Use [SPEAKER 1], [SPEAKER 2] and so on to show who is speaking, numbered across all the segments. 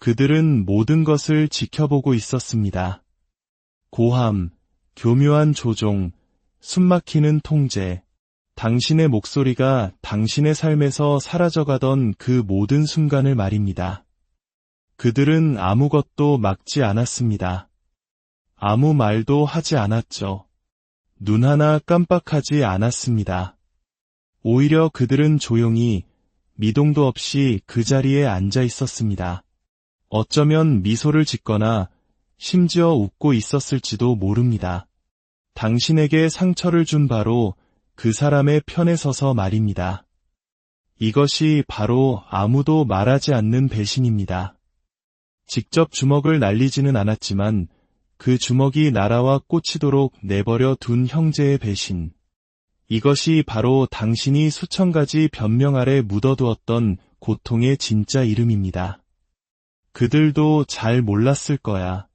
[SPEAKER 1] 그들은 모든 것을 지켜보고 있었습니다. 고함, 교묘한 조종, 숨막히는 통제, 당신의 목소리가 당신의 삶에서 사라져가던 그 모든 순간을 말입니다. 그들은 아무것도 막지 않았습니다. 아무 말도 하지 않았죠. 눈 하나 깜빡하지 않았습니다. 오히려 그들은 조용히 미동도 없이 그 자리에 앉아 있었습니다. 어쩌면 미소를 짓거나 심지어 웃고 있었을지도 모릅니다. 당신에게 상처를 준 바로 그 사람의 편에 서서 말입니다. 이것이 바로 아무도 말하지 않는 배신입니다. 직접 주먹을 날리지는 않았지만 그 주먹이 날아와 꽂히도록 내버려 둔 형제의 배신. 이것이 바로 당신이 수천 가지 변명 아래 묻어두었던 고통의 진짜 이름입니다. 그들도 잘 몰랐을 거야.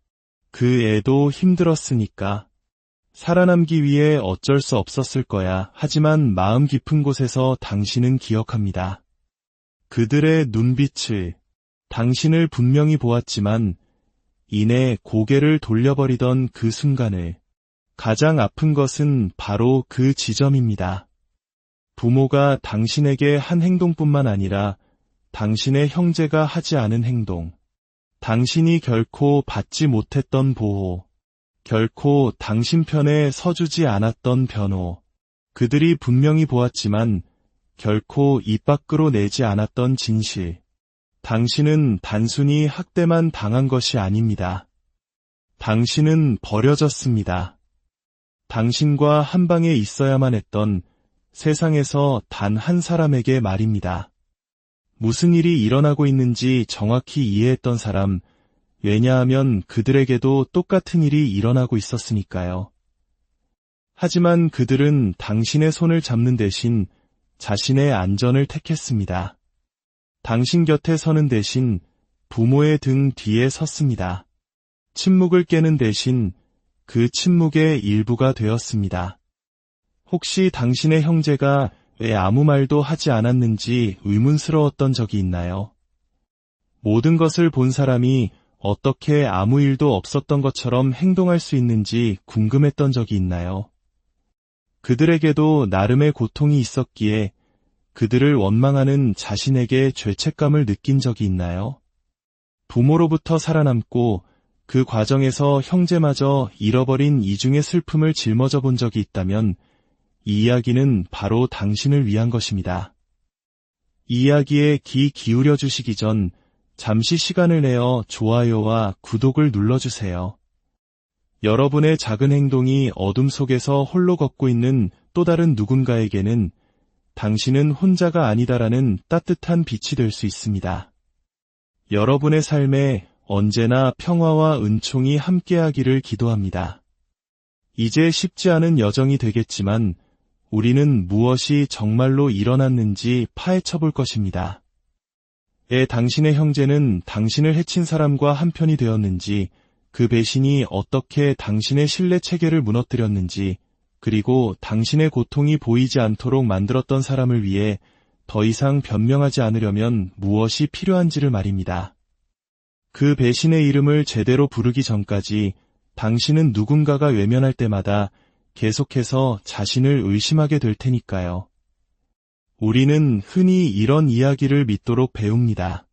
[SPEAKER 1] 그 애도 힘들었으니까. 살아남기 위해 어쩔 수 없었을 거야. 하지만 마음 깊은 곳에서 당신은 기억합니다. 그들의 눈빛을, 당신을 분명히 보았지만 이내 고개를 돌려버리던 그 순간을. 가장 아픈 것은 바로 그 지점입니다. 부모가 당신에게 한 행동뿐만 아니라 당신의 형제가 하지 않은 행동, 당신이 결코 받지 못했던 보호, 결코 당신 편에 서주지 않았던 변호, 그들이 분명히 보았지만 결코 입 밖으로 내지 않았던 진실. 당신은 단순히 학대만 당한 것이 아닙니다. 당신은 버려졌습니다. 당신과 한 방에 있어야만 했던 세상에서 단 한 사람에게 말입니다. 무슨 일이 일어나고 있는지 정확히 이해했던 사람, 왜냐하면 그들에게도 똑같은 일이 일어나고 있었으니까요. 하지만 그들은 당신의 손을 잡는 대신 자신의 안전을 택했습니다. 당신 곁에 서는 대신 부모의 등 뒤에 섰습니다. 침묵을 깨는 대신 그 침묵의 일부가 되었습니다. 혹시 당신의 형제가 왜 아무 말도 하지 않았는지 의문스러웠던 적이 있나요? 모든 것을 본 사람이 어떻게 아무 일도 없었던 것처럼 행동할 수 있는지 궁금했던 적이 있나요? 그들에게도 나름의 고통이 있었기에 그들을 원망하는 자신에게 죄책감을 느낀 적이 있나요? 부모로부터 살아남고 그 과정에서 형제마저 잃어버린 이중의 슬픔을 짊어져 본 적이 있다면 이 이야기는 바로 당신을 위한 것입니다. 이 이야기에 귀 기울여 주시기 전 잠시 시간을 내어 좋아요와 구독을 눌러주세요. 여러분의 작은 행동이 어둠 속에서 홀로 걷고 있는 또 다른 누군가에게는 당신은 혼자가 아니다라는 따뜻한 빛이 될 수 있습니다. 여러분의 삶에 언제나 평화와 은총이 함께하기를 기도합니다. 이제 쉽지 않은 여정이 되겠지만 우리는 무엇이 정말로 일어났는지 파헤쳐 볼 것입니다. 당신의 형제는 당신을 해친 사람과 한편이 되었는지, 그 배신이 어떻게 당신의 신뢰 체계를 무너뜨렸는지, 그리고 당신의 고통이 보이지 않도록 만들었던 사람을 위해 더 이상 변명하지 않으려면 무엇이 필요한지를 말입니다. 그 배신의 이름을 제대로 부르기 전까지 당신은 누군가가 외면할 때마다 계속해서 자신을 의심하게 될 테니까요. 우리는 흔히 이런 이야기를 믿도록 배웁니다.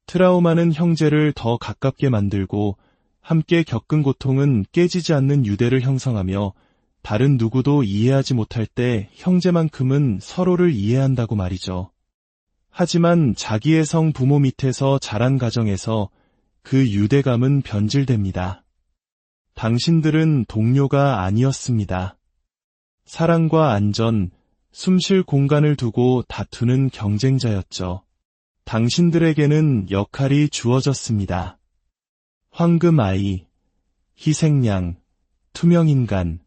[SPEAKER 1] 트라우마는 형제를 더 가깝게 만들고 함께 겪은 고통은 깨지지 않는 유대를 형성하며 다른 누구도 이해하지 못할 때 형제만큼은 서로를 이해한다고 말이죠. 하지만 자기의 성 부모 밑에서 자란 가정에서 그 유대감은 변질됩니다. 당신들은 동료가 아니었습니다. 사랑과 안전, 숨쉴 공간을 두고 다투는 경쟁자였죠. 당신들에게는 역할이 주어졌습니다. 황금아이, 희생양, 투명인간.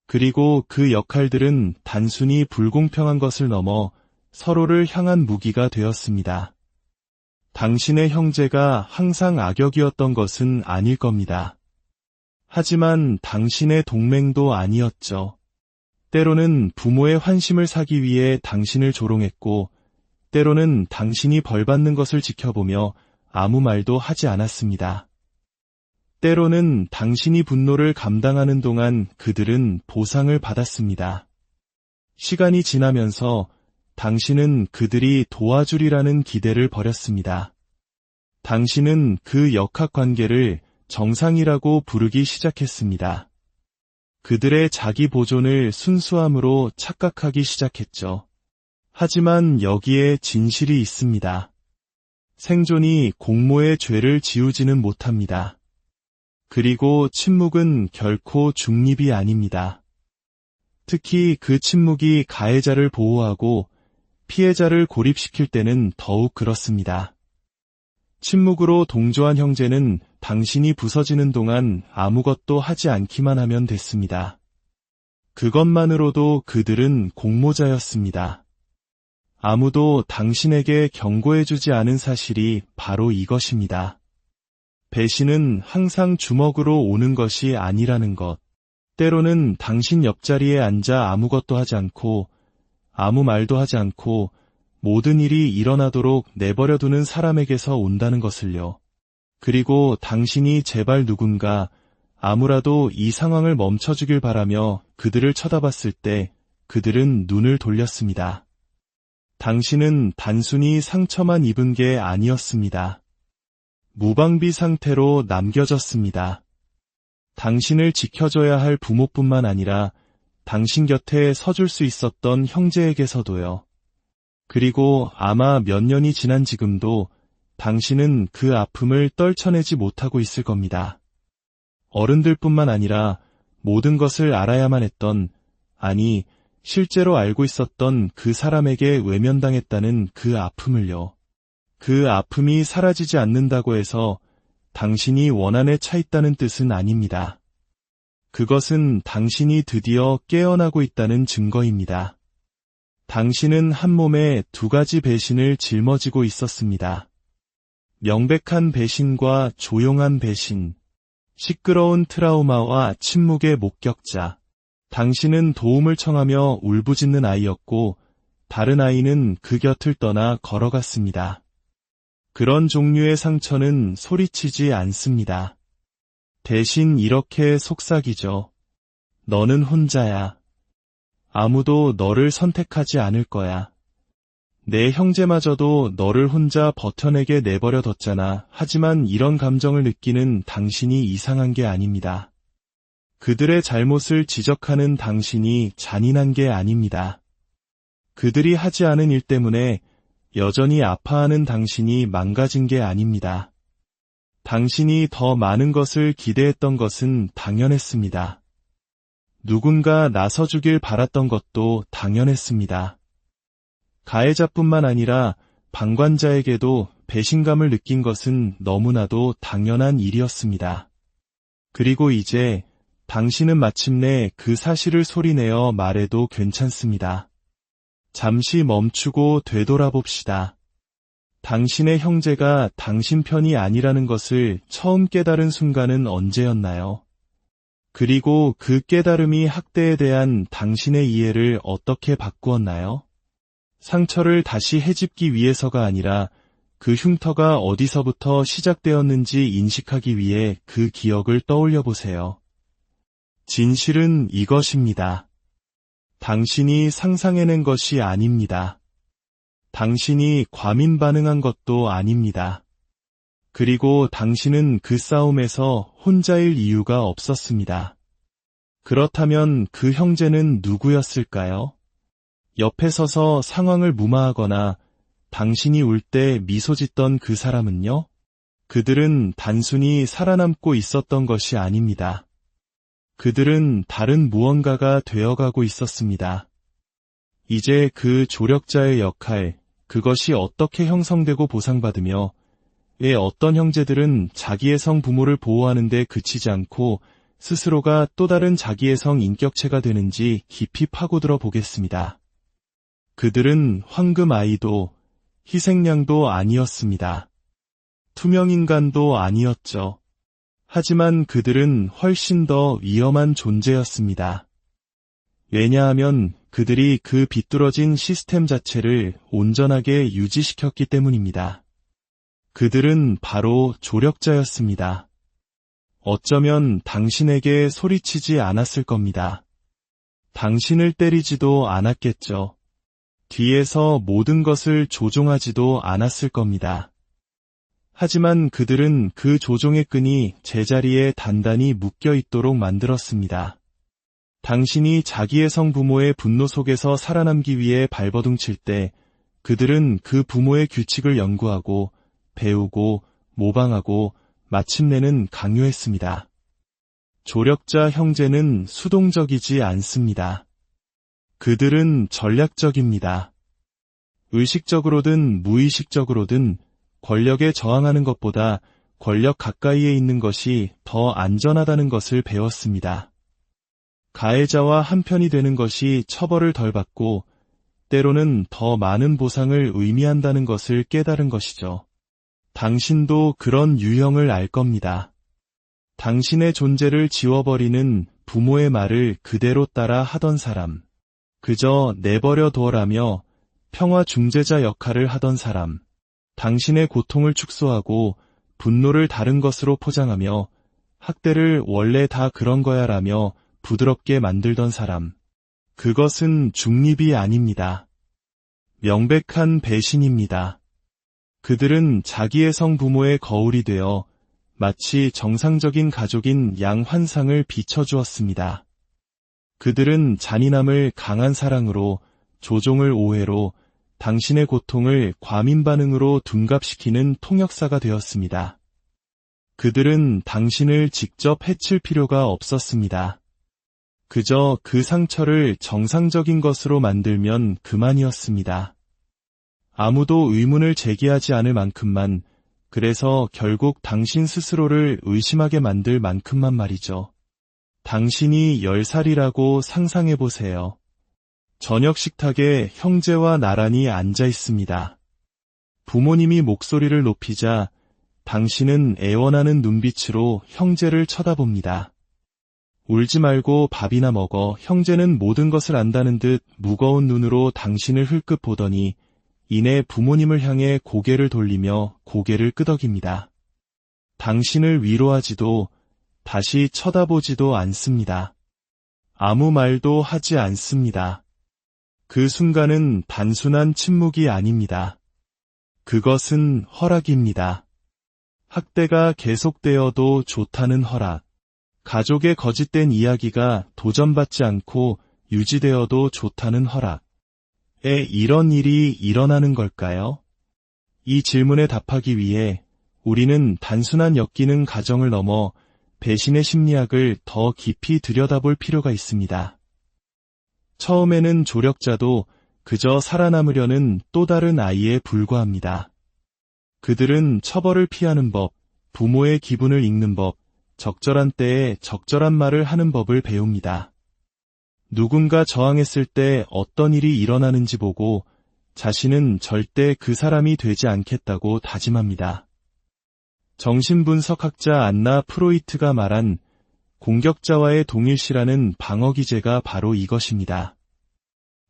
[SPEAKER 1] 그리고 그 역할들은 단순히 불공평한 것을 넘어 서로를 향한 무기가 되었습니다. 당신의 형제가 항상 악역이었던 것은 아닐 겁니다. 하지만 당신의 동맹도 아니었죠. 때로는 부모의 환심을 사기 위해 당신을 조롱했고, 때로는 당신이 벌받는 것을 지켜보며 아무 말도 하지 않았습니다. 때로는 당신이 분노를 감당하는 동안 그들은 보상을 받았습니다. 시간이 지나면서 당신은 그들이 도와주리라는 기대를 버렸습니다. 당신은 그 역학관계를 정상이라고 부르기 시작했습니다. 그들의 자기 보존을 순수함으로 착각하기 시작했죠. 하지만 여기에 진실이 있습니다. 생존이 공모의 죄를 지우지는 못합니다. 그리고 침묵은 결코 중립이 아닙니다. 특히 그 침묵이 가해자를 보호하고 피해자를 고립시킬 때는 더욱 그렇습니다. 침묵으로 동조한 형제는 당신이 부서지는 동안 아무것도 하지 않기만 하면 됐습니다. 그것만으로도 그들은 공모자였습니다. 아무도 당신에게 경고해주지 않은 사실이 바로 이것입니다. 배신은 항상 주먹으로 오는 것이 아니라는 것. 때로는 당신 옆자리에 앉아 아무것도 하지 않고 아무 말도 하지 않고 모든 일이 일어나도록 내버려두는 사람에게서 온다는 것을요. 그리고 당신이 제발 누군가 아무라도 이 상황을 멈춰주길 바라며 그들을 쳐다봤을 때 그들은 눈을 돌렸습니다. 당신은 단순히 상처만 입은 게 아니었습니다. 무방비 상태로 남겨졌습니다. 당신을 지켜줘야 할 부모뿐만 아니라 당신 곁에 서줄 수 있었던 형제에게서도요. 그리고 아마 몇 년이 지난 지금도 당신은 그 아픔을 떨쳐내지 못하고 있을 겁니다. 어른들뿐만 아니라 모든 것을 알아야만 했던, 아니, 실제로 알고 있었던 그 사람에게 외면당했다는 그 아픔을요. 그 아픔이 사라지지 않는다고 해서 당신이 원한에 차 있다는 뜻은 아닙니다. 그것은 당신이 드디어 깨어나고 있다는 증거입니다. 당신은 한 몸에 두 가지 배신을 짊어지고 있었습니다. 명백한 배신과 조용한 배신, 시끄러운 트라우마와 침묵의 목격자. 당신은 도움을 청하며 울부짖는 아이였고 다른 아이는 그 곁을 떠나 걸어갔습니다. 그런 종류의 상처는 소리치지 않습니다. 대신 이렇게 속삭이죠. 너는 혼자야. 아무도 너를 선택하지 않을 거야. 내 형제마저도 너를 혼자 버텨내게 내버려뒀잖아. 하지만 이런 감정을 느끼는 당신이 이상한 게 아닙니다. 그들의 잘못을 지적하는 당신이 잔인한 게 아닙니다. 그들이 하지 않은 일 때문에 여전히 아파하는 당신이 망가진 게 아닙니다. 당신이 더 많은 것을 기대했던 것은 당연했습니다. 누군가 나서주길 바랐던 것도 당연했습니다. 가해자뿐만 아니라 방관자에게도 배신감을 느낀 것은 너무나도 당연한 일이었습니다. 그리고 이제 당신은 마침내 그 사실을 소리내어 말해도 괜찮습니다. 잠시 멈추고 되돌아봅시다. 당신의 형제가 당신 편이 아니라는 것을 처음 깨달은 순간은 언제였나요? 그리고 그 깨달음이 학대에 대한 당신의 이해를 어떻게 바꾸었나요? 상처를 다시 헤집기 위해서가 아니라 그 흉터가 어디서부터 시작되었는지 인식하기 위해 그 기억을 떠올려 보세요. 진실은 이것입니다. 당신이 상상해낸 것이 아닙니다. 당신이 과민 반응한 것도 아닙니다. 그리고 당신은 그 싸움에서 혼자일 이유가 없었습니다. 그렇다면 그 형제는 누구였을까요? 옆에 서서 상황을 무마하거나 당신이 울 때 미소 짓던 그 사람은요? 그들은 단순히 살아남고 있었던 것이 아닙니다. 그들은 다른 무언가가 되어가고 있었습니다. 이제 그 조력자의 역할, 그것이 어떻게 형성되고 보상받으며 왜 어떤 형제들은 자기의 성 부모를 보호하는 데 그치지 않고 스스로가 또 다른 자기의 성 인격체가 되는지 깊이 파고들어 보겠습니다. 그들은 황금 아이도 희생양도 아니었습니다. 투명인간도 아니었죠. 하지만 그들은 훨씬 더 위험한 존재였습니다. 왜냐하면 그들이 그 비뚤어진 시스템 자체를 온전하게 유지시켰기 때문입니다. 그들은 바로 조력자였습니다. 어쩌면 당신에게 소리치지 않았을 겁니다. 당신을 때리지도 않았겠죠. 뒤에서 모든 것을 조종하지도 않았을 겁니다. 하지만 그들은 그 조종의 끈이 제자리에 단단히 묶여 있도록 만들었습니다. 당신이 자기의 성부모의 분노 속에서 살아남기 위해 발버둥칠 때 그들은 그 부모의 규칙을 연구하고 배우고 모방하고 마침내는 강요했습니다. 조력자 형제는 수동적이지 않습니다. 그들은 전략적입니다. 의식적으로든 무의식적으로든 권력에 저항하는 것보다 권력 가까이에 있는 것이 더 안전하다는 것을 배웠습니다. 가해자와 한편이 되는 것이 처벌을 덜 받고 때로는 더 많은 보상을 의미한다는 것을 깨달은 것이죠. 당신도 그런 유형을 알 겁니다. 당신의 존재를 지워버리는 부모의 말을 그대로 따라 하던 사람, 그저 내버려 둬라며 평화 중재자 역할을 하던 사람, 당신의 고통을 축소하고 분노를 다른 것으로 포장하며 학대를 원래 다 그런 거야라며 부드럽게 만들던 사람. 그것은 중립이 아닙니다. 명백한 배신입니다. 그들은 자기의 성부모의 거울이 되어 마치 정상적인 가족인 양 환상을 비춰주었습니다. 그들은 잔인함을 강한 사랑으로, 조종을 오해로, 당신의 고통을 과민 반응으로 둔갑시키는 통역사가 되었습니다. 그들은 당신을 직접 해칠 필요가 없었습니다. 그저 그 상처를 정상적인 것으로 만들면 그만이었습니다. 아무도 의문을 제기하지 않을 만큼만, 그래서 결국 당신 스스로를 의심하게 만들 만큼만 말이죠. 당신이 10살이라고 상상해보세요. 저녁 식탁에 형제와 나란히 앉아 있습니다. 부모님이 목소리를 높이자 당신은 애원하는 눈빛으로 형제를 쳐다봅니다. 울지 말고 밥이나 먹어. 형제는 모든 것을 안다는 듯 무거운 눈으로 당신을 흘끗 보더니 이내 부모님을 향해 고개를 돌리며 고개를 끄덕입니다. 당신을 위로하지도 다시 쳐다보지도 않습니다. 아무 말도 하지 않습니다. 그 순간은 단순한 침묵이 아닙니다. 그것은 허락입니다. 학대가 계속되어도 좋다는 허락. 가족의 거짓된 이야기가 도전받지 않고 유지되어도 좋다는 허락. 이런 일이 일어나는 걸까요? 이 질문에 답하기 위해 우리는 단순한 엮이는 가정을 넘어 배신의 심리학을 더 깊이 들여다볼 필요가 있습니다. 처음에는 조력자도 그저 살아남으려는 또 다른 아이에 불과합니다. 그들은 처벌을 피하는 법, 부모의 기분을 읽는 법, 적절한 때에 적절한 말을 하는 법을 배웁니다. 누군가 저항했을 때 어떤 일이 일어나는지 보고 자신은 절대 그 사람이 되지 않겠다고 다짐합니다. 정신분석학자 안나 프로이트가 말한 공격자와의 동일시라는 방어 기제가 바로 이것입니다.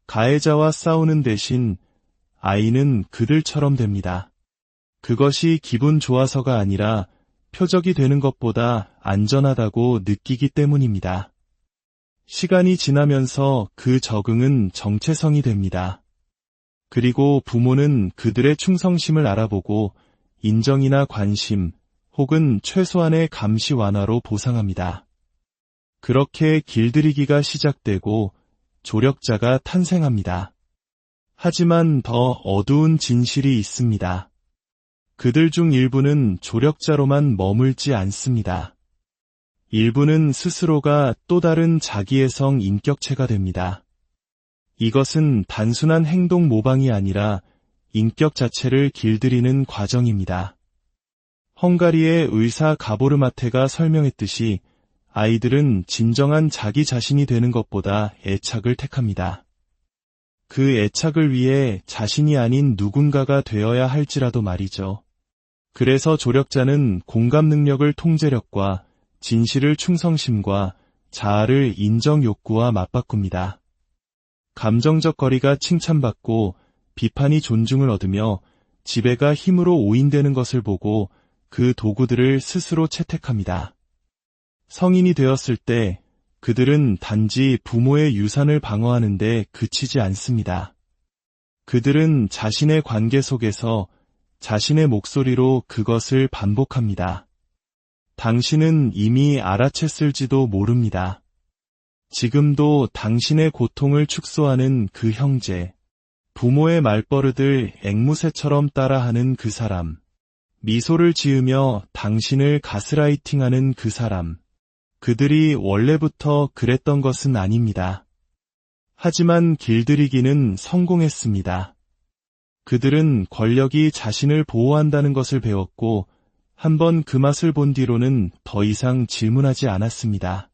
[SPEAKER 1] 가해자와 싸우는 대신 아이는 그들처럼 됩니다. 그것이 기분 좋아서가 아니라 표적이 되는 것보다 안전하다고 느끼기 때문입니다. 시간이 지나면서 그 적응은 정체성이 됩니다. 그리고 부모는 그들의 충성심을 알아보고 인정이나 관심 혹은 최소한의 감시 완화로 보상합니다. 그렇게 길들이기가 시작되고 조력자가 탄생합니다. 하지만 더 어두운 진실이 있습니다. 그들 중 일부는 조력자로만 머물지 않습니다. 일부는 스스로가 또 다른 자기의 성 인격체가 됩니다. 이것은 단순한 행동 모방이 아니라 인격 자체를 길들이는 과정입니다. 헝가리의 의사 가보르마테가 설명했듯이 아이들은 진정한 자기 자신이 되는 것보다 애착을 택합니다. 그 애착을 위해 자신이 아닌 누군가가 되어야 할지라도 말이죠. 그래서 조력자는 공감 능력을 통제력과 진실을 충성심과 자아를 인정 욕구와 맞바꿉니다. 감정적 거리가 칭찬받고 비판이 존중을 얻으며 지배가 힘으로 오인되는 것을 보고 그 도구들을 스스로 채택합니다. 성인이 되었을 때 그들은 단지 부모의 유산을 방어하는 데 그치지 않습니다. 그들은 자신의 관계 속에서 자신의 목소리로 그것을 반복합니다. 당신은 이미 알아챘을지도 모릅니다. 지금도 당신의 고통을 축소하는 그 형제, 부모의 말버릇을 앵무새처럼 따라하는 그 사람, 미소를 지으며 당신을 가스라이팅하는 그 사람, 그들이 원래부터 그랬던 것은 아닙니다. 하지만 길들이기는 성공했습니다. 그들은 권력이 자신을 보호한다는 것을 배웠고 한번 그 맛을 본 뒤로는 더 이상 질문하지 않았습니다.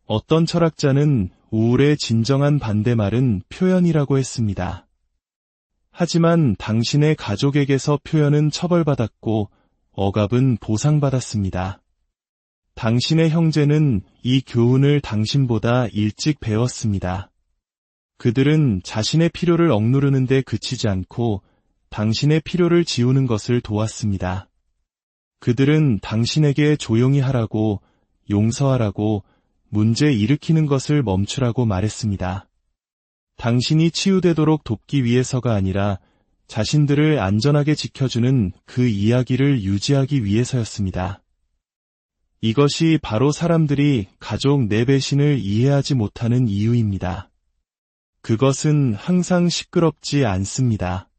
[SPEAKER 1] 어떤 철학자는 우울의 진정한 반대말은 표현이라고 했습니다. 하지만 당신의 가족에게서 표현은 처벌받았고 억압은 보상받았습니다. 당신의 형제는 이 교훈을 당신보다 일찍 배웠습니다. 그들은 자신의 필요를 억누르는 데 그치지 않고 당신의 필요를 지우는 것을 도왔습니다. 그들은 당신에게 조용히 하라고, 용서하라고, 문제 일으키는 것을 멈추라고 말했습니다. 당신이 치유되도록 돕기 위해서가 아니라 자신들을 안전하게 지켜주는 그 이야기를 유지하기 위해서였습니다. 이것이 바로 사람들이 가족 내 배신을 이해하지 못하는 이유입니다. 그것은 항상 시끄럽지 않습니다.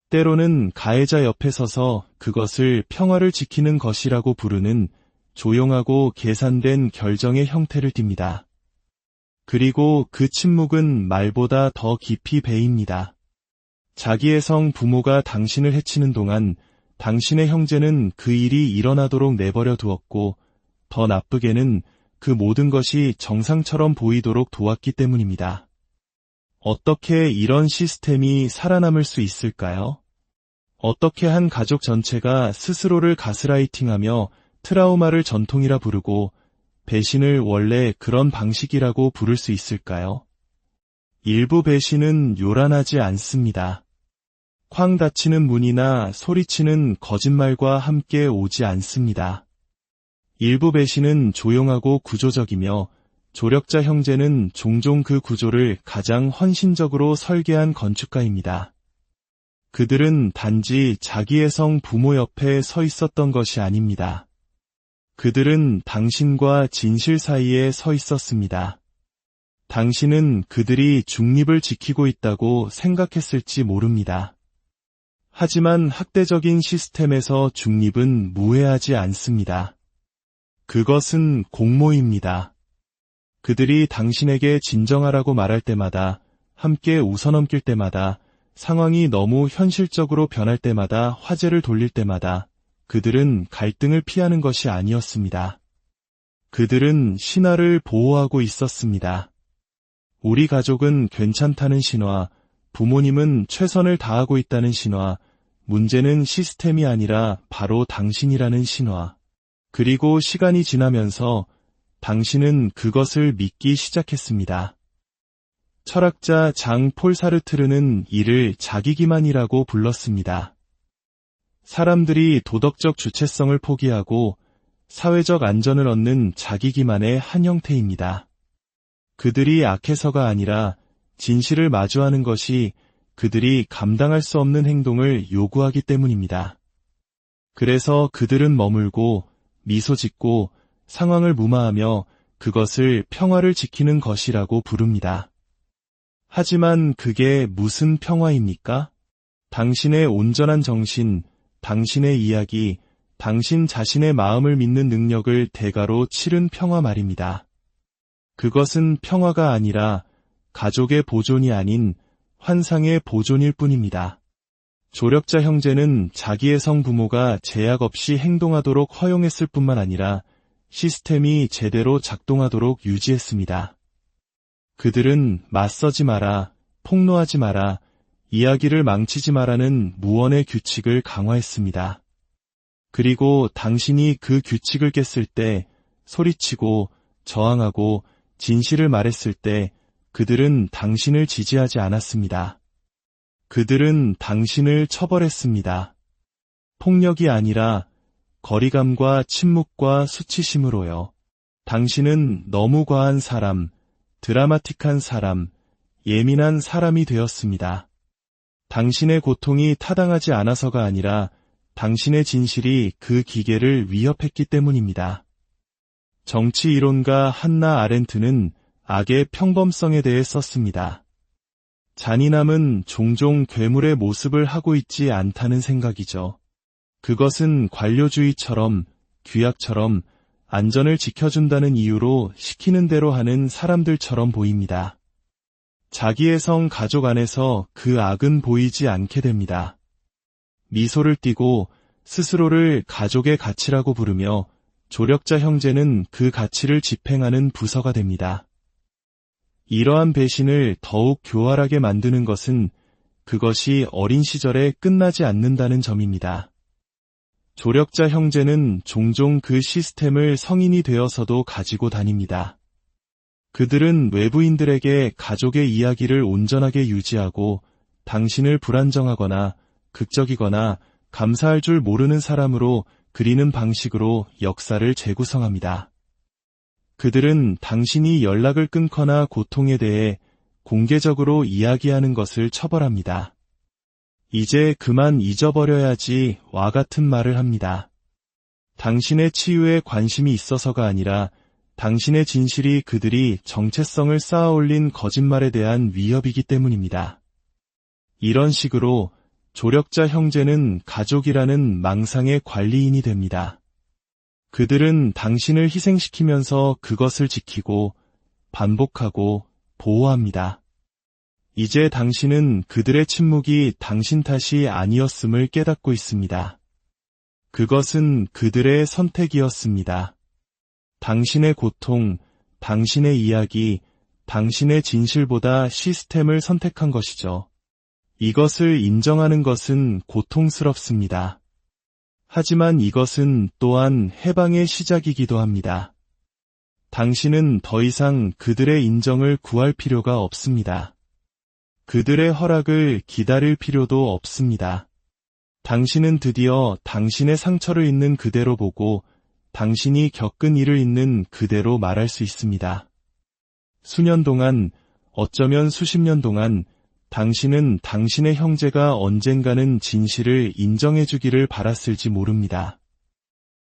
[SPEAKER 1] 때로는 가해자 옆에 서서 그것을 평화를 지키는 것이라고 부르는 조용하고 계산된 결정의 형태를 띱니다. 그리고 그 침묵은 말보다 더 깊이 배입니다. 자기의 성 부모가 당신을 해치는 동안 당신의 형제는 그 일이 일어나도록 내버려 두었고 더 나쁘게는 그 모든 것이 정상처럼 보이도록 도왔기 때문입니다. 어떻게 이런 시스템이 살아남을 수 있을까요? 어떻게 한 가족 전체가 스스로를 가스라이팅하며 트라우마를 전통이라 부르고 배신을 원래 그런 방식이라고 부를 수 있을까요? 일부 배신은 요란하지 않습니다. 쾅 닫히는 문이나 소리치는 거짓말과 함께 오지 않습니다. 일부 배신은 조용하고 구조적이며 조력자 형제는 종종 그 구조를 가장 헌신적으로 설계한 건축가입니다. 그들은 단지 자기의 성 부모 옆에 서 있었던 것이 아닙니다. 그들은 당신과 진실 사이에 서 있었습니다. 당신은 그들이 중립을 지키고 있다고 생각했을지 모릅니다. 하지만 학대적인 시스템에서 중립은 무해하지 않습니다. 그것은 공모입니다. 그들이 당신에게 진정하라고 말할 때마다, 함께 웃어넘길 때마다, 상황이 너무 현실적으로 변할 때마다, 화제를 돌릴 때마다 그들은 갈등을 피하는 것이 아니었습니다. 그들은 신화를 보호하고 있었습니다. 우리 가족은 괜찮다는 신화, 부모님은 최선을 다하고 있다는 신화, 문제는 시스템이 아니라 바로 당신이라는 신화. 그리고 시간이 지나면서 당신은 그것을 믿기 시작했습니다. 철학자 장 폴 사르트르는 이를 자기기만이라고 불렀습니다. 사람들이 도덕적 주체성을 포기하고 사회적 안전을 얻는 자기기만의 한 형태입니다. 그들이 악해서가 아니라 진실을 마주하는 것이 그들이 감당할 수 없는 행동을 요구하기 때문입니다. 그래서 그들은 머물고 미소 짓고 상황을 무마하며 그것을 평화를 지키는 것이라고 부릅니다. 하지만 그게 무슨 평화입니까? 당신의 온전한 정신, 당신의 이야기, 당신 자신의 마음을 믿는 능력을 대가로 치른 평화 말입니다. 그것은 평화가 아니라 가족의 보존이 아닌 환상의 보존일 뿐입니다. 조력자 형제는 자기의 성부모가 제약 없이 행동하도록 허용했을 뿐만 아니라 시스템이 제대로 작동하도록 유지했습니다. 그들은 맞서지 마라, 폭로하지 마라, 이야기를 망치지 마라는 무언의 규칙을 강화했습니다. 그리고 당신이 그 규칙을 깼을 때, 소리치고 저항하고 진실을 말했을 때 그들은 당신을 지지하지 않았습니다. 그들은 당신을 처벌했습니다. 폭력이 아니라 거리감과 침묵과 수치심으로요. 당신은 너무 과한 사람, 드라마틱한 사람, 예민한 사람이 되었습니다. 당신의 고통이 타당하지 않아서가 아니라 당신의 진실이 그 기계를 위협했기 때문입니다. 정치 이론가 한나 아렌트는 악의 평범성에 대해 썼습니다. 잔인함은 종종 괴물의 모습을 하고 있지 않다는 생각이죠. 그것은 관료주의처럼, 규약처럼 안전을 지켜준다는 이유로 시키는 대로 하는 사람들처럼 보입니다. 자기의 성 가족 안에서 그 악은 보이지 않게 됩니다. 미소를 띠고 스스로를 가족의 가치라고 부르며 조력자 형제는 그 가치를 집행하는 부서가 됩니다. 이러한 배신을 더욱 교활하게 만드는 것은 그것이 어린 시절에 끝나지 않는다는 점입니다. 조력자 형제는 종종 그 시스템을 성인이 되어서도 가지고 다닙니다. 그들은 외부인들에게 가족의 이야기를 온전하게 유지하고 당신을 불안정하거나 극적이거나 감사할 줄 모르는 사람으로 그리는 방식으로 역사를 재구성합니다. 그들은 당신이 연락을 끊거나 고통에 대해 공개적으로 이야기하는 것을 처벌합니다. 이제 그만 잊어버려야지 와 같은 말을 합니다. 당신의 치유에 관심이 있어서가 아니라 당신의 진실이 그들이 정체성을 쌓아올린 거짓말에 대한 위협이기 때문입니다. 이런 식으로 조력자 형제는 가족이라는 망상의 관리인이 됩니다. 그들은 당신을 희생시키면서 그것을 지키고 반복하고 보호합니다. 이제 당신은 그들의 침묵이 당신 탓이 아니었음을 깨닫고 있습니다. 그것은 그들의 선택이었습니다. 당신의 고통, 당신의 이야기, 당신의 진실보다 시스템을 선택한 것이죠. 이것을 인정하는 것은 고통스럽습니다. 하지만 이것은 또한 해방의 시작이기도 합니다. 당신은 더 이상 그들의 인정을 구할 필요가 없습니다. 그들의 허락을 기다릴 필요도 없습니다. 당신은 드디어 당신의 상처를 있는 그대로 보고 당신이 겪은 일을 있는 그대로 말할 수 있습니다. 수년 동안, 어쩌면 수십 년 동안 당신은 당신의 형제가 언젠가는 진실을 인정해주기를 바랐을지 모릅니다.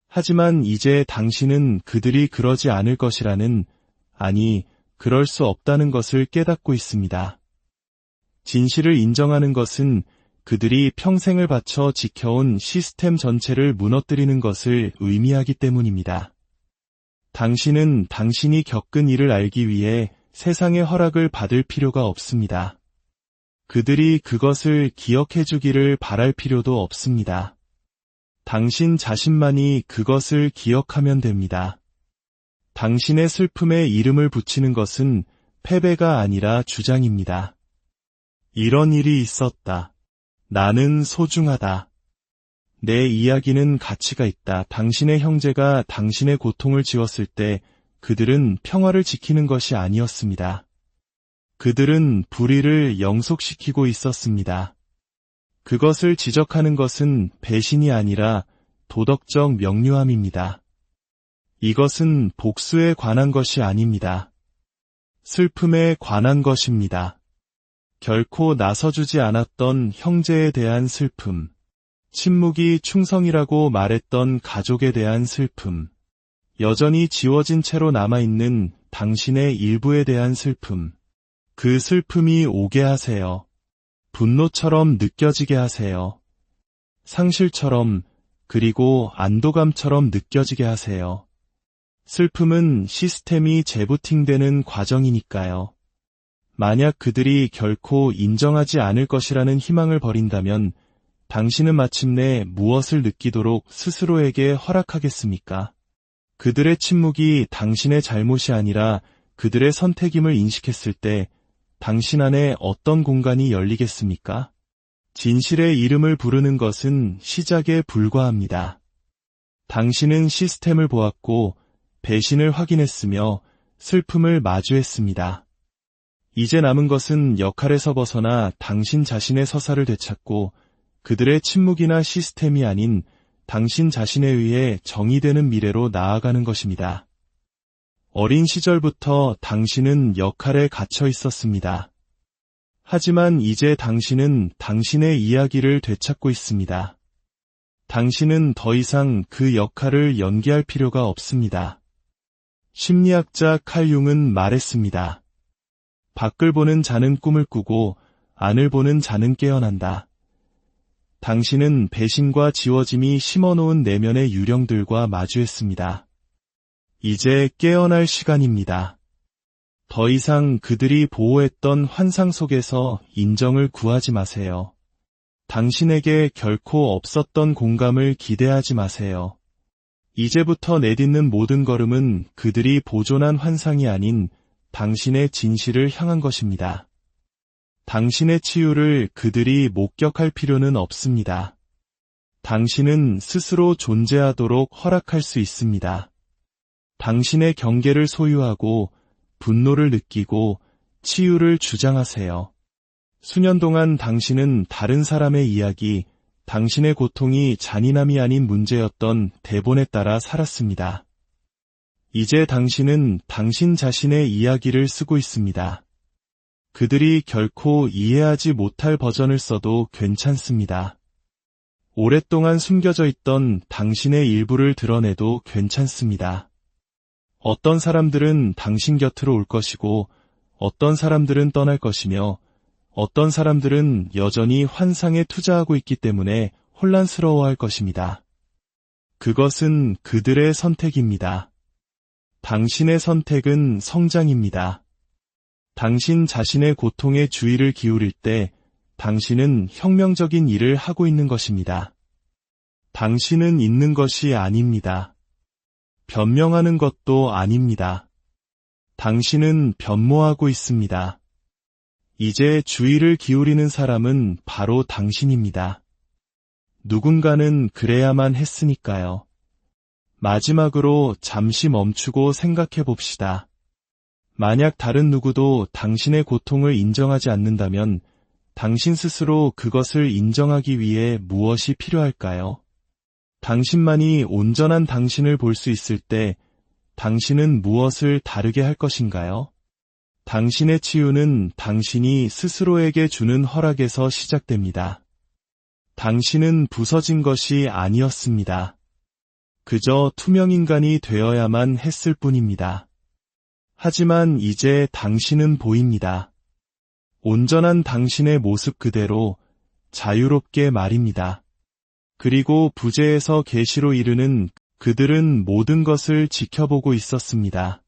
[SPEAKER 1] 하지만 이제 당신은 그들이 그러지 않을 것이라는, 아니, 그럴 수 없다는 것을 깨닫고 있습니다. 진실을 인정하는 것은 그들이 평생을 바쳐 지켜온 시스템 전체를 무너뜨리는 것을 의미하기 때문입니다. 당신은 당신이 겪은 일을 알기 위해 세상의 허락을 받을 필요가 없습니다. 그들이 그것을 기억해주기를 바랄 필요도 없습니다. 당신 자신만이 그것을 기억하면 됩니다. 당신의 슬픔에 이름을 붙이는 것은 패배가 아니라 주장입니다. 이런 일이 있었다. 나는 소중하다. 내 이야기는 가치가 있다. 당신의 형제가 당신의 고통을 지웠을 때 그들은 평화를 지키는 것이 아니었습니다. 그들은 불의를 영속시키고 있었습니다. 그것을 지적하는 것은 배신이 아니라 도덕적 명료함입니다. 이것은 복수에 관한 것이 아닙니다. 슬픔에 관한 것입니다. 결코 나서주지 않았던 형제에 대한 슬픔, 침묵이 충성이라고 말했던 가족에 대한 슬픔, 여전히 지워진 채로 남아있는 당신의 일부에 대한 슬픔, 그 슬픔이 오게 하세요. 분노처럼 느껴지게 하세요. 상실처럼, 그리고 안도감처럼 느껴지게 하세요. 슬픔은 시스템이 재부팅되는 과정이니까요. 만약 그들이 결코 인정하지 않을 것이라는 희망을 버린다면 당신은 마침내 무엇을 느끼도록 스스로에게 허락하겠습니까? 그들의 침묵이 당신의 잘못이 아니라 그들의 선택임을 인식했을 때 당신 안에 어떤 공간이 열리겠습니까? 진실의 이름을 부르는 것은 시작에 불과합니다. 당신은 시스템을 보았고 배신을 확인했으며 슬픔을 마주했습니다. 이제 남은 것은 역할에서 벗어나 당신 자신의 서사를 되찾고 그들의 침묵이나 시스템이 아닌 당신 자신에 의해 정의되는 미래로 나아가는 것입니다. 어린 시절부터 당신은 역할에 갇혀 있었습니다. 하지만 이제 당신은 당신의 이야기를 되찾고 있습니다. 당신은 더 이상 그 역할을 연기할 필요가 없습니다. 심리학자 칼 융은 말했습니다. 밖을 보는 자는 꿈을 꾸고 안을 보는 자는 깨어난다. 당신은 배신과 지워짐이 심어놓은 내면의 유령들과 마주했습니다. 이제 깨어날 시간입니다. 더 이상 그들이 보호했던 환상 속에서 인정을 구하지 마세요. 당신에게 결코 없었던 공감을 기대하지 마세요. 이제부터 내딛는 모든 걸음은 그들이 보존한 환상이 아닌 당신의 진실을 향한 것입니다. 당신의 치유를 그들이 목격할 필요는 없습니다. 당신은 스스로 존재하도록 허락할 수 있습니다. 당신의 경계를 소유하고 분노를 느끼고 치유를 주장하세요. 수년 동안 당신은 다른 사람의 이야기, 당신의 고통이 잔인함이 아닌 문제였던 대본에 따라 살았습니다. 이제 당신은 당신 자신의 이야기를 쓰고 있습니다. 그들이 결코 이해하지 못할 버전을 써도 괜찮습니다. 오랫동안 숨겨져 있던 당신의 일부를 드러내도 괜찮습니다. 어떤 사람들은 당신 곁으로 올 것이고 어떤 사람들은 떠날 것이며 어떤 사람들은 여전히 환상에 투자하고 있기 때문에 혼란스러워할 것입니다. 그것은 그들의 선택입니다. 당신의 선택은 성장입니다. 당신 자신의 고통에 주의를 기울일 때 당신은 혁명적인 일을 하고 있는 것입니다. 당신은 있는 것이 아닙니다. 변명하는 것도 아닙니다. 당신은 변모하고 있습니다. 이제 주의를 기울이는 사람은 바로 당신입니다. 누군가는 그래야만 했으니까요. 마지막으로 잠시 멈추고 생각해 봅시다. 만약 다른 누구도 당신의 고통을 인정하지 않는다면 당신 스스로 그것을 인정하기 위해 무엇이 필요할까요? 당신만이 온전한 당신을 볼 수 있을 때 당신은 무엇을 다르게 할 것인가요? 당신의 치유는 당신이 스스로에게 주는 허락에서 시작됩니다. 당신은 부서진 것이 아니었습니다. 그저 투명인간이 되어야만 했을 뿐입니다. 하지만 이제 당신은 보입니다. 온전한 당신의 모습 그대로 자유롭게 말입니다. 그리고 부재에서 계시로 이르는 그들은 모든 것을 지켜보고 있었습니다.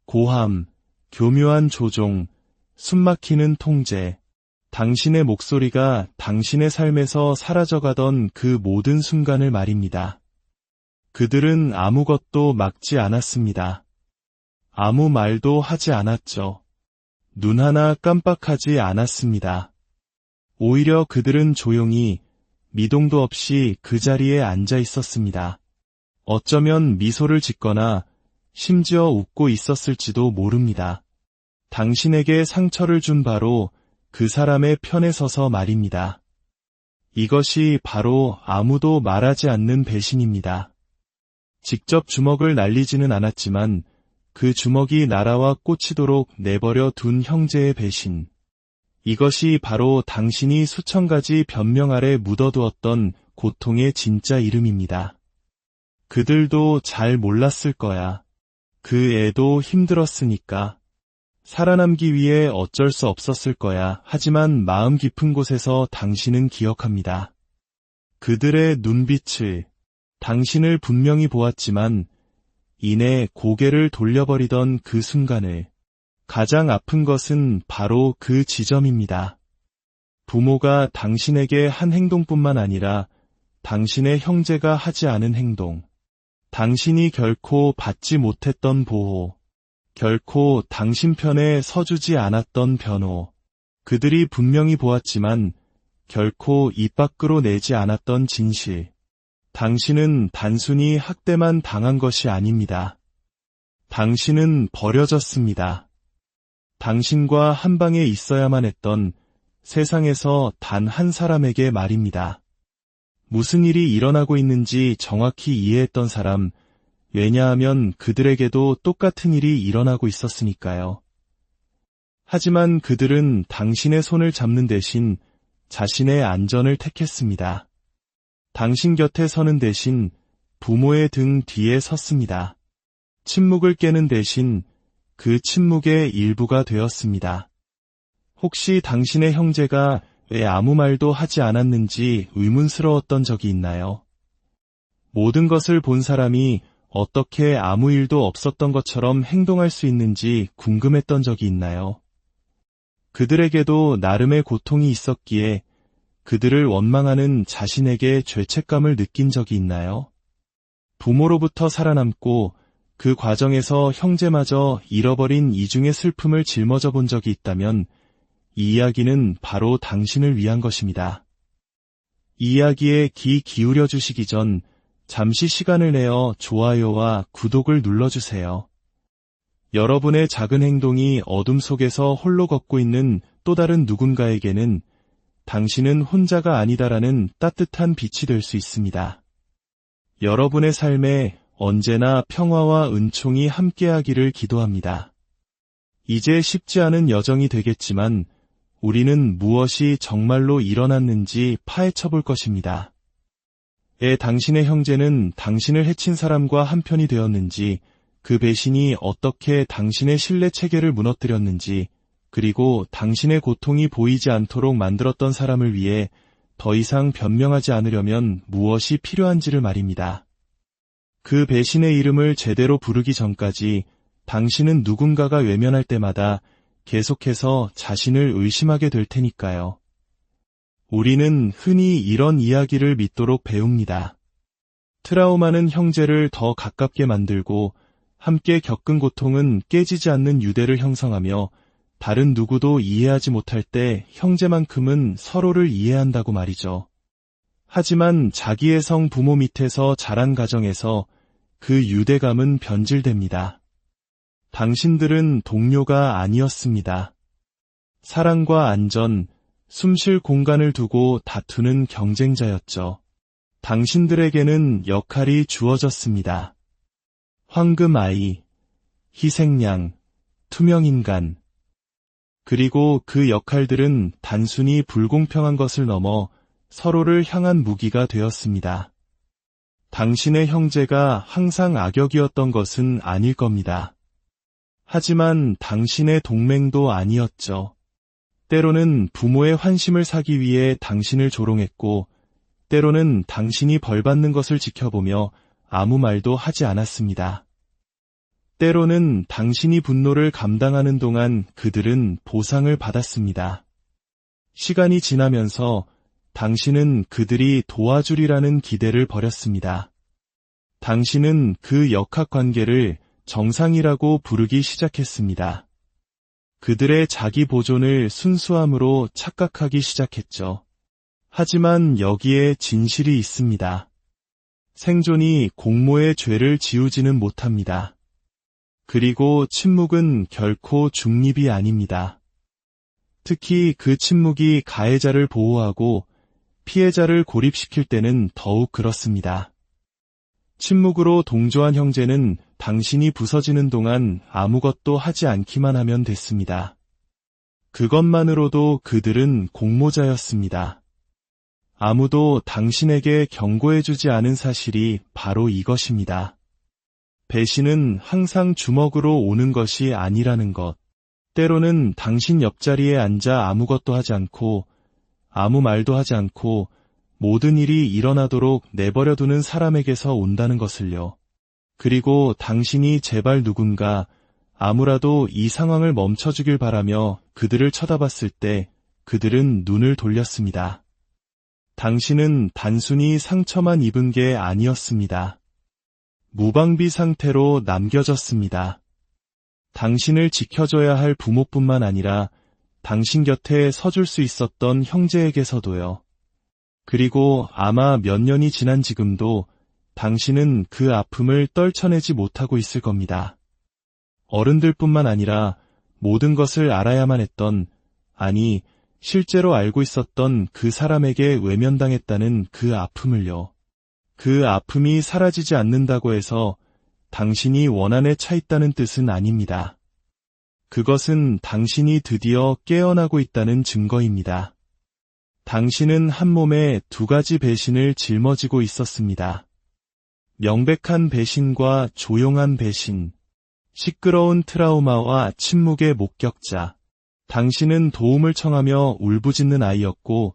[SPEAKER 1] 고함, 교묘한 조종, 숨막히는 통제, 당신의 목소리가 당신의 삶에서 사라져가던 그 모든 순간을 말입니다. 그들은 아무것도 막지 않았습니다. 아무 말도 하지 않았죠. 눈 하나 깜빡하지 않았습니다. 오히려 그들은 조용히 미동도 없이 그 자리에 앉아 있었습니다. 어쩌면 미소를 짓거나 심지어 웃고 있었을지도 모릅니다. 당신에게 상처를 준 바로 그 사람의 편에 서서 말입니다. 이것이 바로 아무도 말하지 않는 배신입니다. 직접 주먹을 날리지는 않았지만 그 주먹이 날아와 꽂히도록 내버려 둔 형제의 배신. 이것이 바로 당신이 수천 가지 변명 아래 묻어두었던 고통의 진짜 이름입니다. 그들도 잘 몰랐을 거야. 그 애도 힘들었으니까. 살아남기 위해 어쩔 수 없었을 거야. 하지만 마음 깊은 곳에서 당신은 기억합니다. 그들의 눈빛을, 당신을 분명히 보았지만 이내 고개를 돌려버리던 그 순간을. 가장 아픈 것은 바로 그 지점입니다. 부모가 당신에게 한 행동뿐만 아니라 당신의 형제가 하지 않은 행동, 당신이 결코 받지 못했던 보호, 결코 당신 편에 서주지 않았던 변호, 그들이 분명히 보았지만 결코 입 밖으로 내지 않았던 진실. 당신은 단순히 학대만 당한 것이 아닙니다. 당신은 버려졌습니다. 당신과 한 방에 있어야만 했던 세상에서 단 한 사람에게 말입니다. 무슨 일이 일어나고 있는지 정확히 이해했던 사람, 왜냐하면 그들에게도 똑같은 일이 일어나고 있었으니까요. 하지만 그들은 당신의 손을 잡는 대신 자신의 안전을 택했습니다. 당신 곁에 서는 대신 부모의 등 뒤에 섰습니다. 침묵을 깨는 대신 그 침묵의 일부가 되었습니다. 혹시 당신의 형제가 왜 아무 말도 하지 않았는지 의문스러웠던 적이 있나요? 모든 것을 본 사람이 어떻게 아무 일도 없었던 것처럼 행동할 수 있는지 궁금했던 적이 있나요? 그들에게도 나름의 고통이 있었기에 그들을 원망하는 자신에게 죄책감을 느낀 적이 있나요? 부모로부터 살아남고 그 과정에서 형제마저 잃어버린 이중의 슬픔을 짊어져 본 적이 있다면 이 이야기는 바로 당신을 위한 것입니다. 이 이야기에 귀 기울여 주시기 전 잠시 시간을 내어 좋아요와 구독을 눌러주세요. 여러분의 작은 행동이 어둠 속에서 홀로 걷고 있는 또 다른 누군가에게는 당신은 혼자가 아니다라는 따뜻한 빛이 될 수 있습니다. 여러분의 삶에 언제나 평화와 은총이 함께하기를 기도합니다. 이제 쉽지 않은 여정이 되겠지만 우리는 무엇이 정말로 일어났는지 파헤쳐 볼 것입니다. 당신의 형제는 당신을 해친 사람과 한편이 되었는지, 그 배신이 어떻게 당신의 신뢰 체계를 무너뜨렸는지, 그리고 당신의 고통이 보이지 않도록 만들었던 사람을 위해 더 이상 변명하지 않으려면 무엇이 필요한지를 말입니다. 그 배신의 이름을 제대로 부르기 전까지 당신은 누군가가 외면할 때마다 계속해서 자신을 의심하게 될 테니까요. 우리는 흔히 이런 이야기를 믿도록 배웁니다. 트라우마는 형제를 더 가깝게 만들고 함께 겪은 고통은 깨지지 않는 유대를 형성하며 다른 누구도 이해하지 못할 때 형제만큼은 서로를 이해한다고 말이죠. 하지만 자기의 성 부모 밑에서 자란 가정에서 그 유대감은 변질됩니다. 당신들은 동료가 아니었습니다. 사랑과 안전, 숨쉴 공간을 두고 다투는 경쟁자였죠. 당신들에게는 역할이 주어졌습니다. 황금아이, 희생양, 투명인간. 그리고 그 역할들은 단순히 불공평한 것을 넘어 서로를 향한 무기가 되었습니다. 당신의 형제가 항상 악역이었던 것은 아닐 겁니다. 하지만 당신의 동맹도 아니었죠. 때로는 부모의 환심을 사기 위해 당신을 조롱했고, 때로는 당신이 벌받는 것을 지켜보며 아무 말도 하지 않았습니다. 때로는 당신이 분노를 감당하는 동안 그들은 보상을 받았습니다. 시간이 지나면서 당신은 그들이 도와주리라는 기대를 버렸습니다. 당신은 그 역학관계를 정상이라고 부르기 시작했습니다. 그들의 자기 보존을 순수함으로 착각하기 시작했죠. 하지만 여기에 진실이 있습니다. 생존이 공모의 죄를 지우지는 못합니다. 그리고 침묵은 결코 중립이 아닙니다. 특히 그 침묵이 가해자를 보호하고 피해자를 고립시킬 때는 더욱 그렇습니다. 침묵으로 동조한 형제는 당신이 부서지는 동안 아무것도 하지 않기만 하면 됐습니다. 그것만으로도 그들은 공모자였습니다. 아무도 당신에게 경고해주지 않은 사실이 바로 이것입니다. 배신은 항상 주먹으로 오는 것이 아니라는 것. 때로는 당신 옆자리에 앉아 아무것도 하지 않고 아무 말도 하지 않고 모든 일이 일어나도록 내버려두는 사람에게서 온다는 것을요. 그리고 당신이 제발 누군가 아무라도 이 상황을 멈춰주길 바라며 그들을 쳐다봤을 때 그들은 눈을 돌렸습니다. 당신은 단순히 상처만 입은 게 아니었습니다. 무방비 상태로 남겨졌습니다. 당신을 지켜줘야 할 부모뿐만 아니라 당신 곁에 서줄 수 있었던 형제에게서도요. 그리고 아마 몇 년이 지난 지금도 당신은 그 아픔을 떨쳐내지 못하고 있을 겁니다. 어른들뿐만 아니라 모든 것을 알아야만 했던, 아니, 실제로 알고 있었던 그 사람에게 외면당했다는 그 아픔을요. 그 아픔이 사라지지 않는다고 해서 당신이 원한에 차 있다는 뜻은 아닙니다. 그것은 당신이 드디어 깨어나고 있다는 증거입니다. 당신은 한 몸에 두 가지 배신을 짊어지고 있었습니다. 명백한 배신과 조용한 배신, 시끄러운 트라우마와 침묵의 목격자. 당신은 도움을 청하며 울부짖는 아이였고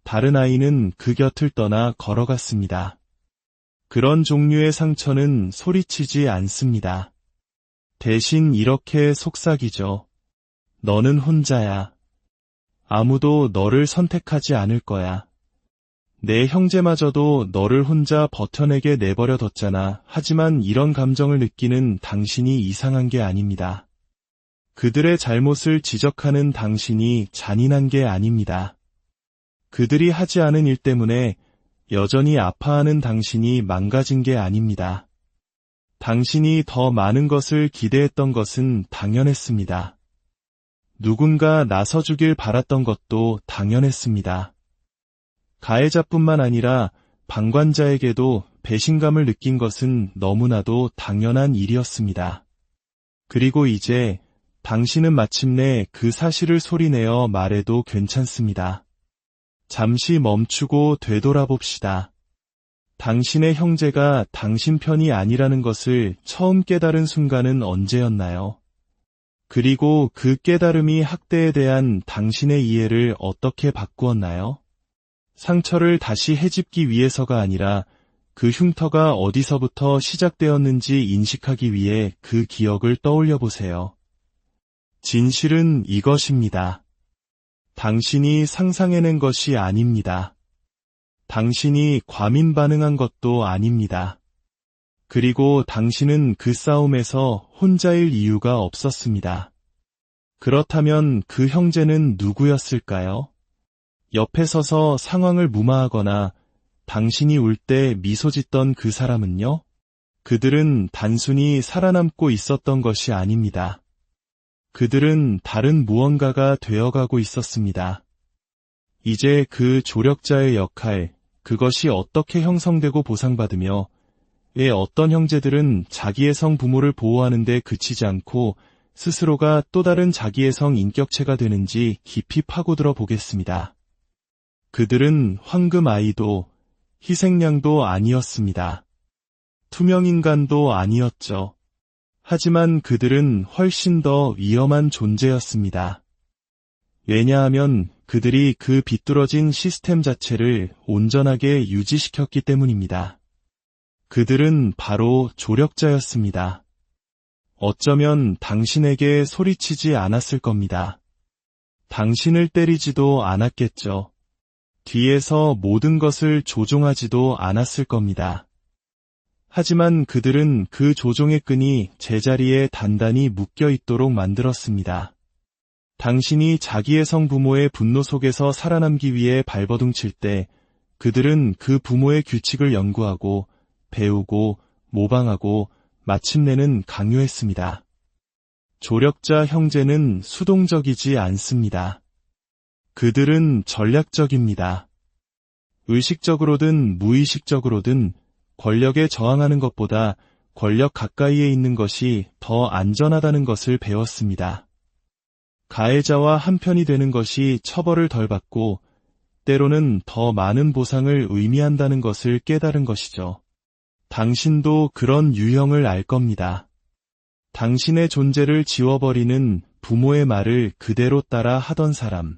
[SPEAKER 1] 다른 아이는 그 곁을 떠나 걸어갔습니다. 그런 종류의 상처는 소리치지 않습니다. 대신 이렇게 속삭이죠. 너는 혼자야. 아무도 너를 선택하지 않을 거야. 내 형제마저도 너를 혼자 버텨내게 내버려 뒀잖아. 하지만 이런 감정을 느끼는 당신이 이상한 게 아닙니다. 그들의 잘못을 지적하는 당신이 잔인한 게 아닙니다. 그들이 하지 않은 일 때문에 여전히 아파하는 당신이 망가진 게 아닙니다. 당신이 더 많은 것을 기대했던 것은 당연했습니다. 누군가 나서주길 바랐던 것도 당연했습니다. 가해자뿐만 아니라 방관자에게도 배신감을 느낀 것은 너무나도 당연한 일이었습니다. 그리고 이제 당신은 마침내 그 사실을 소리내어 말해도 괜찮습니다. 잠시 멈추고 되돌아봅시다. 당신의 형제가 당신 편이 아니라는 것을 처음 깨달은 순간은 언제였나요? 그리고 그 깨달음이 학대에 대한 당신의 이해를 어떻게 바꾸었나요? 상처를 다시 헤집기 위해서가 아니라 그 흉터가 어디서부터 시작되었는지 인식하기 위해 그 기억을 떠올려 보세요. 진실은 이것입니다. 당신이 상상해낸 것이 아닙니다. 당신이 과민 반응한 것도 아닙니다. 그리고 당신은 그 싸움에서 혼자일 이유가 없었습니다. 그렇다면 그 형제는 누구였을까요? 옆에 서서 상황을 무마하거나 당신이 울 때 미소 짓던 그 사람은요? 그들은 단순히 살아남고 있었던 것이 아닙니다. 그들은 다른 무언가가 되어가고 있었습니다. 이제 그 조력자의 역할, 그것이 어떻게 형성되고 보상받으며 왜 어떤 형제들은 자기의 성 부모를 보호하는 데 그치지 않고 스스로가 또 다른 자기의 성 인격체가 되는지 깊이 파고들어 보겠습니다. 그들은 황금 아이도 희생양도 아니었습니다. 투명인간도 아니었죠. 하지만 그들은 훨씬 더 위험한 존재였습니다. 왜냐하면 그들이 그 비뚤어진 시스템 자체를 온전하게 유지시켰기 때문입니다. 그들은 바로 조력자였습니다. 어쩌면 당신에게 소리치지 않았을 겁니다. 당신을 때리지도 않았겠죠. 뒤에서 모든 것을 조종하지도 않았을 겁니다. 하지만 그들은 그 조종의 끈이 제자리에 단단히 묶여 있도록 만들었습니다. 당신이 자기의 성부모의 분노 속에서 살아남기 위해 발버둥칠 때 그들은 그 부모의 규칙을 연구하고 배우고 모방하고 마침내는 강요했습니다. 조력자 형제는 수동적이지 않습니다. 그들은 전략적입니다. 의식적으로든 무의식적으로든 권력에 저항하는 것보다 권력 가까이에 있는 것이 더 안전하다는 것을 배웠습니다. 가해자와 한편이 되는 것이 처벌을 덜 받고 때로는 더 많은 보상을 의미한다는 것을 깨달은 것이죠. 당신도 그런 유형을 알 겁니다. 당신의 존재를 지워버리는 부모의 말을 그대로 따라 하던 사람,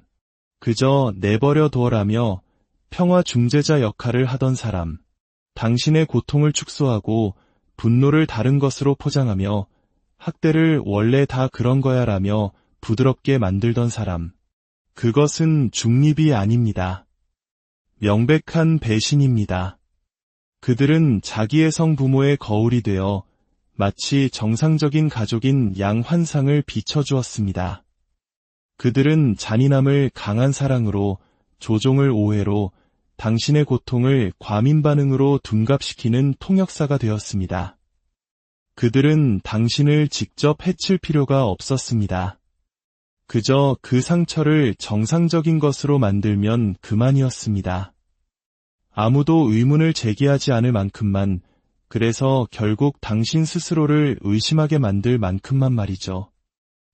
[SPEAKER 1] 그저 내버려 두어라며 평화 중재자 역할을 하던 사람, 당신의 고통을 축소하고 분노를 다른 것으로 포장하며 학대를 원래 다 그런 거야 라며 부드럽게 만들던 사람. 그것은 중립이 아닙니다. 명백한 배신입니다. 그들은 자기의 성부모의 거울이 되어 마치 정상적인 가족인 양 환상을 비춰주었습니다. 그들은 잔인함을 강한 사랑으로, 조종을 오해로, 당신의 고통을 과민 반응으로 둔갑시키는 통역사가 되었습니다. 그들은 당신을 직접 해칠 필요가 없었습니다. 그저 그 상처를 정상적인 것으로 만들면 그만이었습니다. 아무도 의문을 제기하지 않을 만큼만, 그래서 결국 당신 스스로를 의심하게 만들 만큼만 말이죠.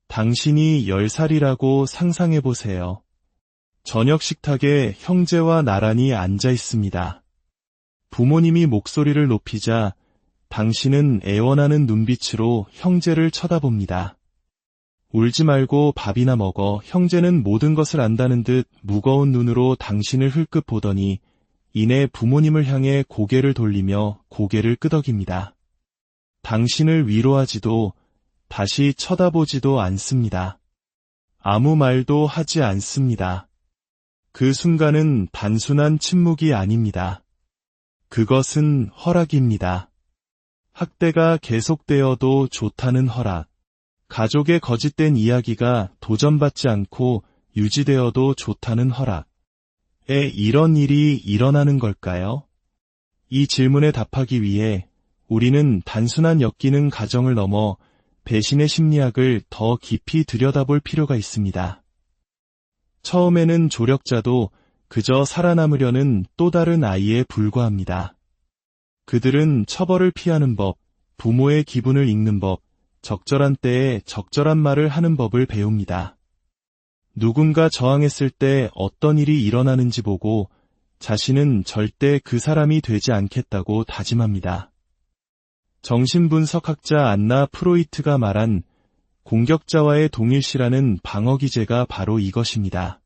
[SPEAKER 1] 당신이 10살이라고 상상해보세요. 저녁 식탁에 형제와 나란히 앉아 있습니다. 부모님이 목소리를 높이자 당신은 애원하는 눈빛으로 형제를 쳐다봅니다. 울지 말고 밥이나 먹어. 형제는 모든 것을 안다는 듯 무거운 눈으로 당신을 흘끗 보더니 이내 부모님을 향해 고개를 돌리며 고개를 끄덕입니다. 당신을 위로하지도 다시 쳐다보지도 않습니다. 아무 말도 하지 않습니다. 그 순간은 단순한 침묵이 아닙니다. 그것은 허락입니다. 학대가 계속되어도 좋다는 허락. 가족의 거짓된 이야기가 도전받지 않고 유지되어도 좋다는 허락. 이런 일이 일어나는 걸까요? 이 질문에 답하기 위해 우리는 단순한 엮이는 가정을 넘어 배신의 심리학을 더 깊이 들여다볼 필요가 있습니다. 처음에는 조력자도 그저 살아남으려는 또 다른 아이에 불과합니다. 그들은 처벌을 피하는 법, 부모의 기분을 읽는 법, 적절한 때에 적절한 말을 하는 법을 배웁니다. 누군가 저항했을 때 어떤 일이 일어나는지 보고 자신은 절대 그 사람이 되지 않겠다고 다짐합니다. 정신분석학자 안나 프로이트가 말한 공격자와의 동일시라는 방어 기제가 바로 이것입니다.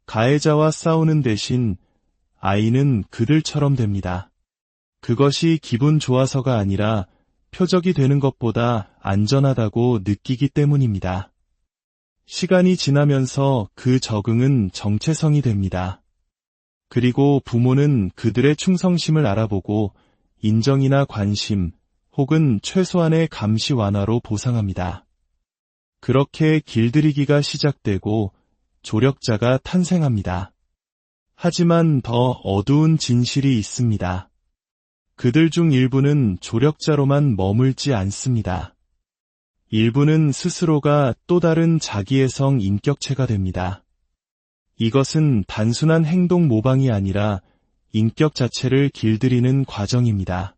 [SPEAKER 1] 가해자와 싸우는 대신 아이는 그들처럼 됩니다. 그것이 기분 좋아서가 아니라 표적이 되는 것보다 안전하다고 느끼기 때문입니다. 시간이 지나면서 그 적응은 정체성이 됩니다. 그리고 부모는 그들의 충성심을 알아보고 인정이나 관심 혹은 최소한의 감시 완화로 보상합니다. 그렇게 길들이기가 시작되고 조력자가 탄생합니다. 하지만 더 어두운 진실이 있습니다. 그들 중 일부는 조력자로만 머물지 않습니다. 일부는 스스로가 또 다른 자기애성 인격체가 됩니다. 이것은 단순한 행동 모방이 아니라 인격 자체를 길들이는 과정입니다.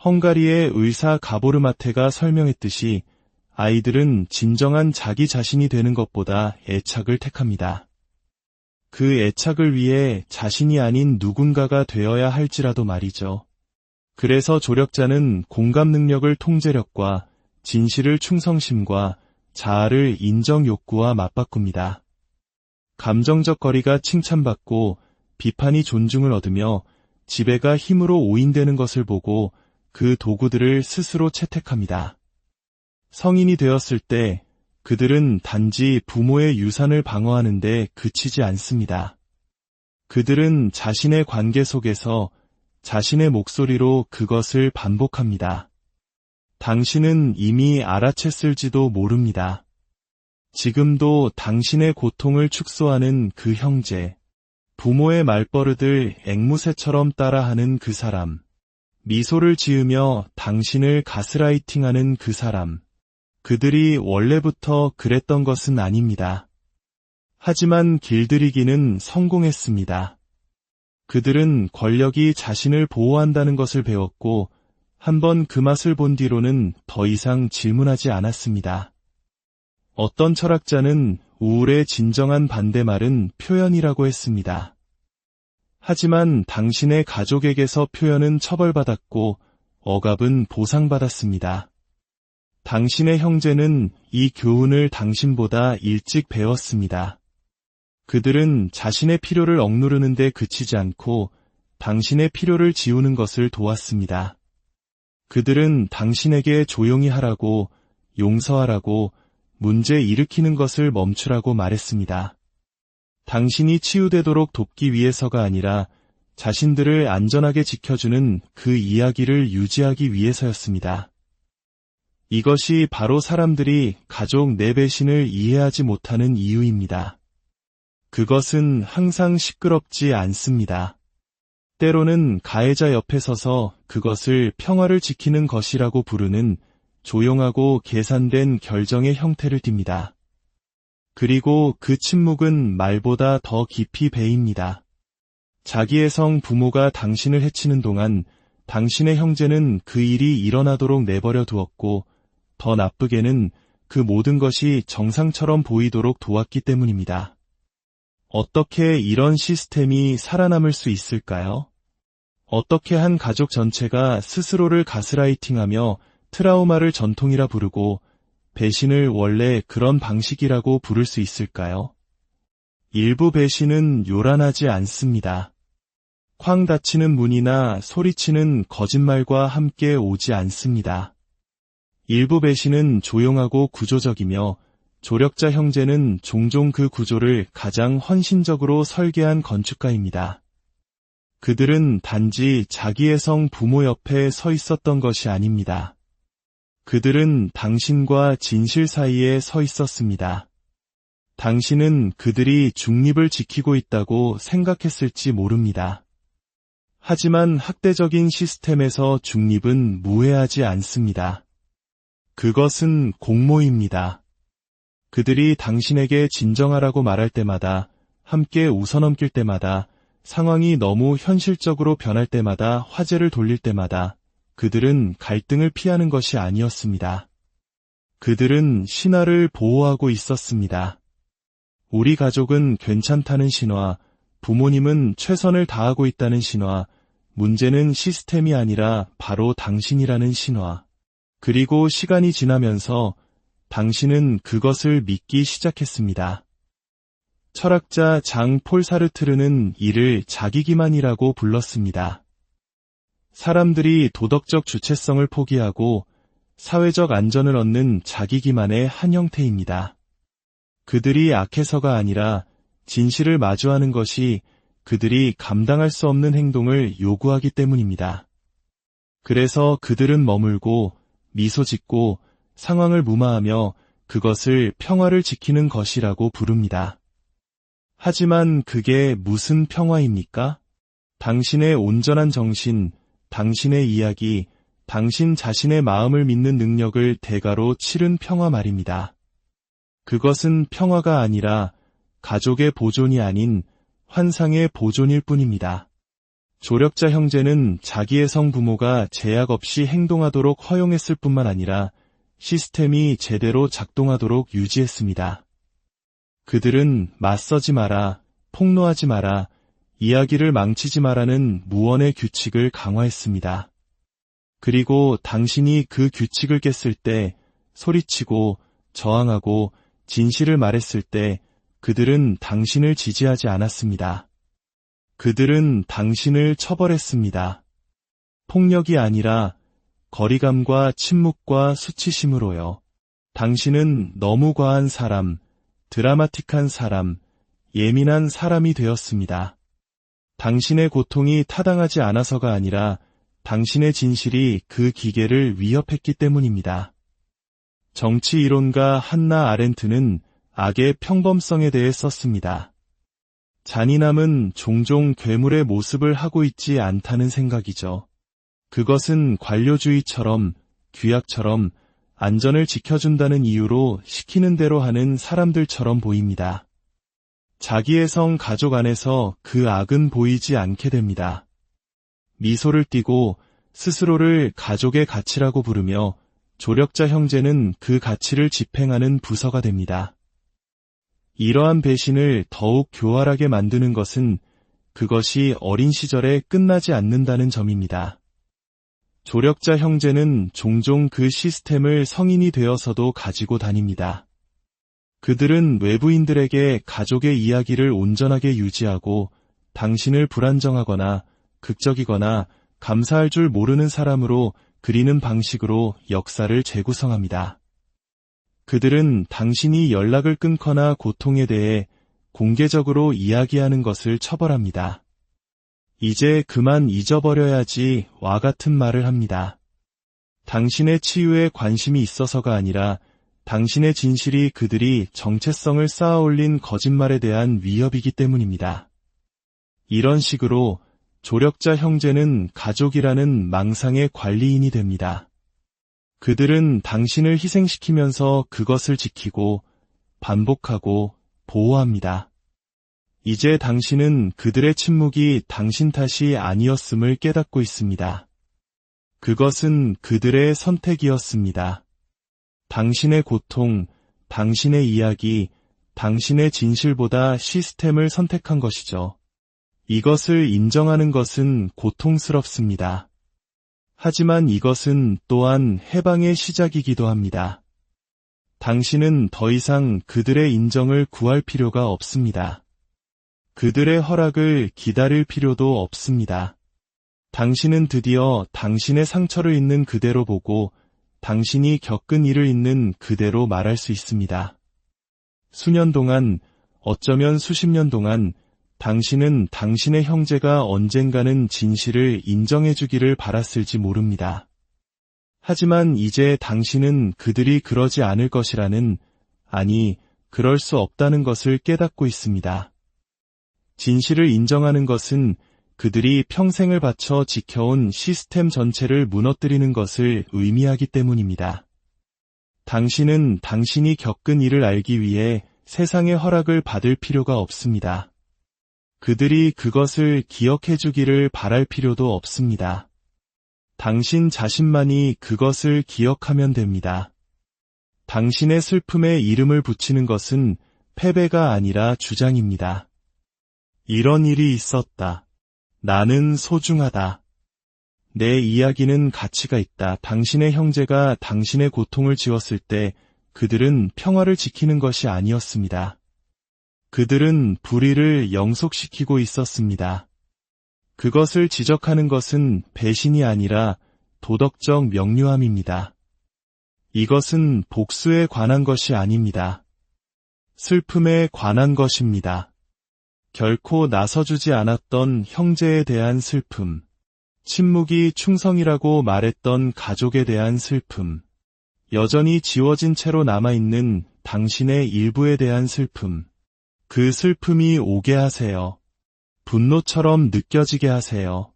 [SPEAKER 1] 헝가리의 의사 가보르마테가 설명했듯이 아이들은 진정한 자기 자신이 되는 것보다 애착을 택합니다. 그 애착을 위해 자신이 아닌 누군가가 되어야 할지라도 말이죠. 그래서 조력자는 공감 능력을 통제력과 진실을 충성심과 자아를 인정 욕구와 맞바꿉니다. 감정적 거리가 칭찬받고 비판이 존중을 얻으며 지배가 힘으로 오인되는 것을 보고 그 도구들을 스스로 채택합니다. 성인이 되었을 때 그들은 단지 부모의 유산을 방어하는 데 그치지 않습니다. 그들은 자신의 관계 속에서 자신의 목소리로 그것을 반복합니다. 당신은 이미 알아챘을지도 모릅니다. 지금도 당신의 고통을 축소하는 그 형제, 부모의 말버릇을 앵무새처럼 따라하는 그 사람, 미소를 지으며 당신을 가스라이팅하는 그 사람, 그들이 원래부터 그랬던 것은 아닙니다. 하지만 길들이기는 성공했습니다. 그들은 권력이 자신을 보호한다는 것을 배웠고 한번 그 맛을 본 뒤로는 더 이상 질문하지 않았습니다. 어떤 철학자는 우울의 진정한 반대말은 표현이라고 했습니다. 하지만 당신의 가족에게서 표현은 처벌받았고 억압은 보상받았습니다. 당신의 형제는 이 교훈을 당신보다 일찍 배웠습니다. 그들은 자신의 필요를 억누르는 데 그치지 않고 당신의 필요를 지우는 것을 도왔습니다. 그들은 당신에게 조용히 하라고, 용서하라고, 문제 일으키는 것을 멈추라고 말했습니다. 당신이 치유되도록 돕기 위해서가 아니라 자신들을 안전하게 지켜주는 그 이야기를 유지하기 위해서였습니다. 이것이 바로 사람들이 가족 내 배신을 이해하지 못하는 이유입니다. 그것은 항상 시끄럽지 않습니다. 때로는 가해자 옆에 서서 그것을 평화를 지키는 것이라고 부르는 조용하고 계산된 결정의 형태를 띱니다. 그리고 그 침묵은 말보다 더 깊이 배입니다. 자기의 성 부모가 당신을 해치는 동안 당신의 형제는 그 일이 일어나도록 내버려 두었고, 더 나쁘게는 그 모든 것이 정상처럼 보이도록 도왔기 때문입니다. 어떻게 이런 시스템이 살아남을 수 있을까요? 어떻게 한 가족 전체가 스스로를 가스라이팅하며 트라우마를 전통이라 부르고 배신을 원래 그런 방식이라고 부를 수 있을까요? 일부 배신은 요란하지 않습니다. 쾅 닫히는 문이나 소리치는 거짓말과 함께 오지 않습니다. 일부 배신은 조용하고 구조적이며 조력자 형제는 종종 그 구조를 가장 헌신적으로 설계한 건축가입니다. 그들은 단지 자기의 성 부모 옆에 서 있었던 것이 아닙니다. 그들은 당신과 진실 사이에 서 있었습니다. 당신은 그들이 중립을 지키고 있다고 생각했을지 모릅니다. 하지만 학대적인 시스템에서 중립은 무해하지 않습니다. 그것은 공모입니다. 그들이 당신에게 진정하라고 말할 때마다, 함께 웃어넘길 때마다, 상황이 너무 현실적으로 변할 때마다, 화제를 돌릴 때마다 그들은 갈등을 피하는 것이 아니었습니다. 그들은 신화를 보호하고 있었습니다. 우리 가족은 괜찮다는 신화, 부모님은 최선을 다하고 있다는 신화, 문제는 시스템이 아니라 바로 당신이라는 신화. 그리고 시간이 지나면서 당신은 그것을 믿기 시작했습니다. 철학자 장 폴 사르트르는 이를 자기기만이라고 불렀습니다. 사람들이 도덕적 주체성을 포기하고 사회적 안전을 얻는 자기기만의 한 형태입니다. 그들이 악해서가 아니라 진실을 마주하는 것이 그들이 감당할 수 없는 행동을 요구하기 때문입니다. 그래서 그들은 머물고 미소 짓고 상황을 무마하며 그것을 평화를 지키는 것이라고 부릅니다. 하지만 그게 무슨 평화입니까? 당신의 온전한 정신, 당신의 이야기, 당신 자신의 마음을 믿는 능력을 대가로 치른 평화 말입니다. 그것은 평화가 아니라 가족의 보존이 아닌 환상의 보존일 뿐입니다. 조력자 형제는 자기의 성부모가 제약 없이 행동하도록 허용했을 뿐만 아니라 시스템이 제대로 작동하도록 유지했습니다. 그들은 맞서지 마라, 폭로하지 마라, 이야기를 망치지 마라는 무언의 규칙을 강화했습니다. 그리고 당신이 그 규칙을 깼을 때, 소리치고 저항하고 진실을 말했을 때 그들은 당신을 지지하지 않았습니다. 그들은 당신을 처벌했습니다. 폭력이 아니라 거리감과 침묵과 수치심으로요. 당신은 너무 과한 사람, 드라마틱한 사람, 예민한 사람이 되었습니다. 당신의 고통이 타당하지 않아서가 아니라 당신의 진실이 그 기계를 위협했기 때문입니다. 정치 이론가 한나 아렌트는 악의 평범성에 대해 썼습니다. 잔인함은 종종 괴물의 모습을 하고 있지 않다는 생각이죠. 그것은 관료주의처럼, 규약처럼 안전을 지켜준다는 이유로 시키는 대로 하는 사람들처럼 보입니다. 자기의 성 가족 안에서 그 악은 보이지 않게 됩니다. 미소를 띠고 스스로를 가족의 가치라고 부르며 조력자 형제는 그 가치를 집행하는 부서가 됩니다. 이러한 배신을 더욱 교활하게 만드는 것은 그것이 어린 시절에 끝나지 않는다는 점입니다. 조력자 형제는 종종 그 시스템을 성인이 되어서도 가지고 다닙니다. 그들은 외부인들에게 가족의 이야기를 온전하게 유지하고 당신을 불안정하거나 극적이거나 감사할 줄 모르는 사람으로 그리는 방식으로 역사를 재구성합니다. 그들은 당신이 연락을 끊거나 고통에 대해 공개적으로 이야기하는 것을 처벌합니다. 이제 그만 잊어버려야지 와 같은 말을 합니다. 당신의 치유에 관심이 있어서가 아니라 당신의 진실이 그들이 정체성을 쌓아올린 거짓말에 대한 위협이기 때문입니다. 이런 식으로 조력자 형제는 가족이라는 망상의 관리인이 됩니다. 그들은 당신을 희생시키면서 그것을 지키고 반복하고 보호합니다. 이제 당신은 그들의 침묵이 당신 탓이 아니었음을 깨닫고 있습니다. 그것은 그들의 선택이었습니다. 당신의 고통, 당신의 이야기, 당신의 진실보다 시스템을 선택한 것이죠. 이것을 인정하는 것은 고통스럽습니다. 하지만 이것은 또한 해방의 시작이기도 합니다. 당신은 더 이상 그들의 인정을 구할 필요가 없습니다. 그들의 허락을 기다릴 필요도 없습니다. 당신은 드디어 당신의 상처를 있는 그대로 보고 당신이 겪은 일을 있는 그대로 말할 수 있습니다. 수년 동안, 어쩌면 수십 년 동안 당신은 당신의 형제가 언젠가는 진실을 인정해주기를 바랐을지 모릅니다. 하지만 이제 당신은 그들이 그러지 않을 것이라는, 아니, 그럴 수 없다는 것을 깨닫고 있습니다. 진실을 인정하는 것은 그들이 평생을 바쳐 지켜온 시스템 전체를 무너뜨리는 것을 의미하기 때문입니다. 당신은 당신이 겪은 일을 알기 위해 세상의 허락을 받을 필요가 없습니다. 그들이 그것을 기억해주기를 바랄 필요도 없습니다. 당신 자신만이 그것을 기억하면 됩니다. 당신의 슬픔에 이름을 붙이는 것은 패배가 아니라 주장입니다. 이런 일이 있었다. 나는 소중하다. 내 이야기는 가치가 있다. 당신의 형제가 당신의 고통을 지웠을 때 그들은 평화를 지키는 것이 아니었습니다. 그들은 불의를 영속시키고 있었습니다. 그것을 지적하는 것은 배신이 아니라 도덕적 명료함입니다. 이것은 복수에 관한 것이 아닙니다. 슬픔에 관한 것입니다. 결코 나서주지 않았던 형제에 대한 슬픔, 침묵이 충성이라고 말했던 가족에 대한 슬픔, 여전히 지워진 채로 남아있는 당신의 일부에 대한 슬픔, 그 슬픔이 오게 하세요. 분노처럼 느껴지게 하세요.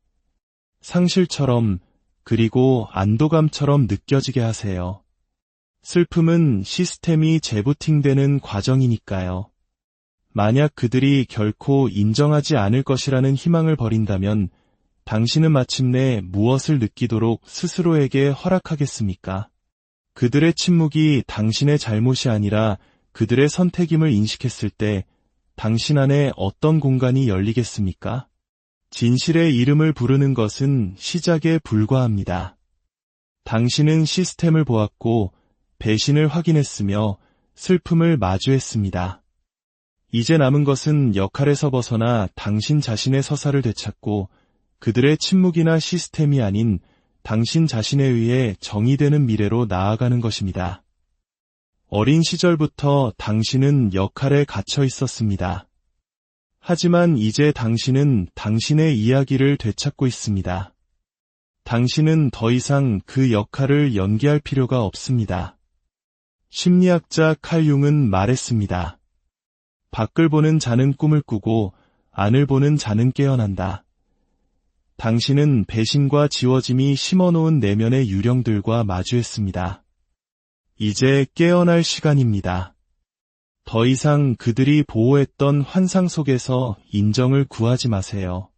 [SPEAKER 1] 상실처럼, 그리고 안도감처럼 느껴지게 하세요. 슬픔은 시스템이 재부팅되는 과정이니까요. 만약 그들이 결코 인정하지 않을 것이라는 희망을 버린다면 당신은 마침내 무엇을 느끼도록 스스로에게 허락하겠습니까? 그들의 침묵이 당신의 잘못이 아니라 그들의 선택임을 인식했을 때 당신 안에 어떤 공간이 열리겠습니까? 진실의 이름을 부르는 것은 시작에 불과합니다. 당신은 시스템을 보았고 배신을 확인했으며 슬픔을 마주했습니다. 이제 남은 것은 역할에서 벗어나 당신 자신의 서사를 되찾고 그들의 침묵이나 시스템이 아닌 당신 자신에 의해 정의되는 미래로 나아가는 것입니다. 어린 시절부터 당신은 역할에 갇혀 있었습니다. 하지만 이제 당신은 당신의 이야기를 되찾고 있습니다. 당신은 더 이상 그 역할을 연기할 필요가 없습니다. 심리학자 칼 융은 말했습니다. 밖을 보는 자는 꿈을 꾸고 안을 보는 자는 깨어난다. 당신은 배신과 지워짐이 심어놓은 내면의 유령들과 마주했습니다. 이제 깨어날 시간입니다. 더 이상 그들이 보호했던 환상 속에서 인정을 구하지 마세요.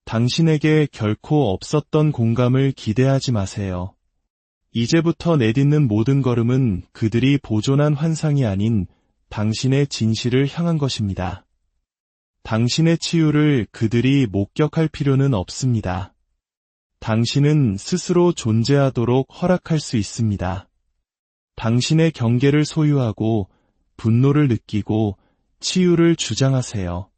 [SPEAKER 1] 당신에게 결코 없었던 공감을 기대하지 마세요. 이제부터 내딛는 모든 걸음은 그들이 보존한 환상이 아닌 당신의 진실을 향한 것입니다. 당신의 치유를 그들이 목격할 필요는 없습니다. 당신은 스스로 존재하도록 허락할 수 있습니다. 당신의 경계를 소유하고 분노를 느끼고 치유를 주장하세요.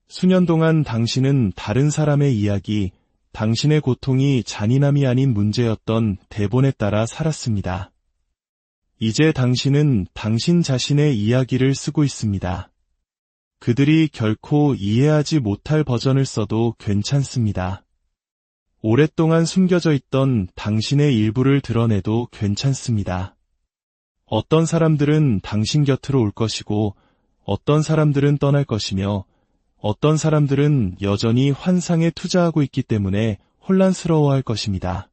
[SPEAKER 1] 수년 동안 당신은 다른 사람의 이야기, 당신의 고통이 잔인함이 아닌 문제였던 대본에 따라 살았습니다. 이제 당신은 당신 자신의 이야기를 쓰고 있습니다. 그들이 결코 이해하지 못할 버전을 써도 괜찮습니다. 오랫동안 숨겨져 있던 당신의 일부를 드러내도 괜찮습니다. 어떤 사람들은 당신 곁으로 올 것이고 어떤 사람들은 떠날 것이며 어떤 사람들은 여전히 환상에 투자하고 있기 때문에 혼란스러워할 것입니다.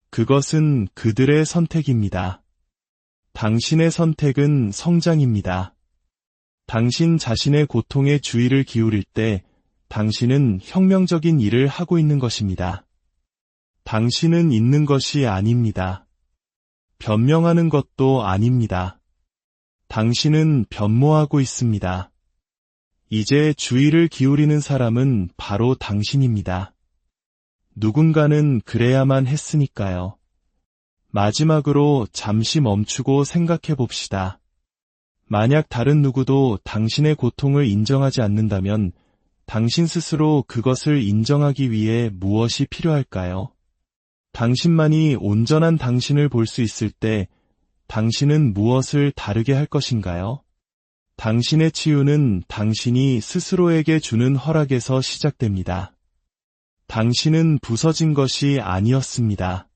[SPEAKER 1] 그것은 그들의 선택입니다. 당신의 선택은 성장입니다. 당신 자신의 고통에 주의를 기울일 때 당신은 혁명적인 일을 하고 있는 것입니다. 당신은 있는 것이 아닙니다. 변명하는 것도 아닙니다. 당신은 변모하고 있습니다. 이제 주의를 기울이는 사람은 바로 당신입니다. 누군가는 그래야만 했으니까요. 마지막으로 잠시 멈추고 생각해 봅시다. 만약 다른 누구도 당신의 고통을 인정하지 않는다면 당신 스스로 그것을 인정하기 위해 무엇이 필요할까요? 당신만이 온전한 당신을 볼 수 있을 때 당신은 무엇을 다르게 할 것인가요? 당신의 치유는 당신이 스스로에게 주는 허락에서 시작됩니다. 당신은 부서진 것이 아니었습니다.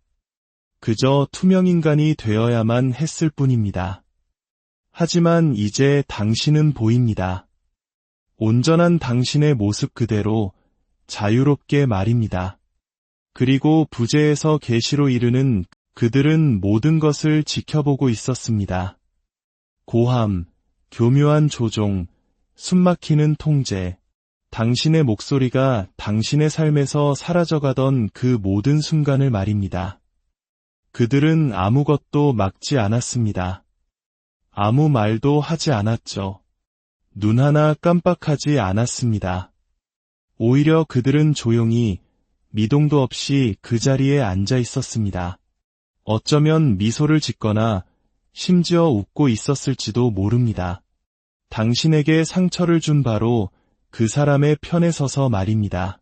[SPEAKER 1] 그저 투명인간이 되어야만 했을 뿐입니다. 하지만 이제 당신은 보입니다. 온전한 당신의 모습 그대로 자유롭게 말입니다. 그리고 부재에서 계시로 이르는 그들은 모든 것을 지켜보고 있었습니다. 고함, 교묘한 조종, 숨막히는 통제, 당신의 목소리가 당신의 삶에서 사라져가던 그 모든 순간을 말입니다. 그들은 아무것도 막지 않았습니다. 아무 말도 하지 않았죠. 눈 하나 깜빡하지 않았습니다. 오히려 그들은 조용히 미동도 없이 그 자리에 앉아 있었습니다. 어쩌면 미소를 짓거나 심지어 웃고 있었을지도 모릅니다. 당신에게 상처를 준 바로 그 사람의 편에 서서 말입니다.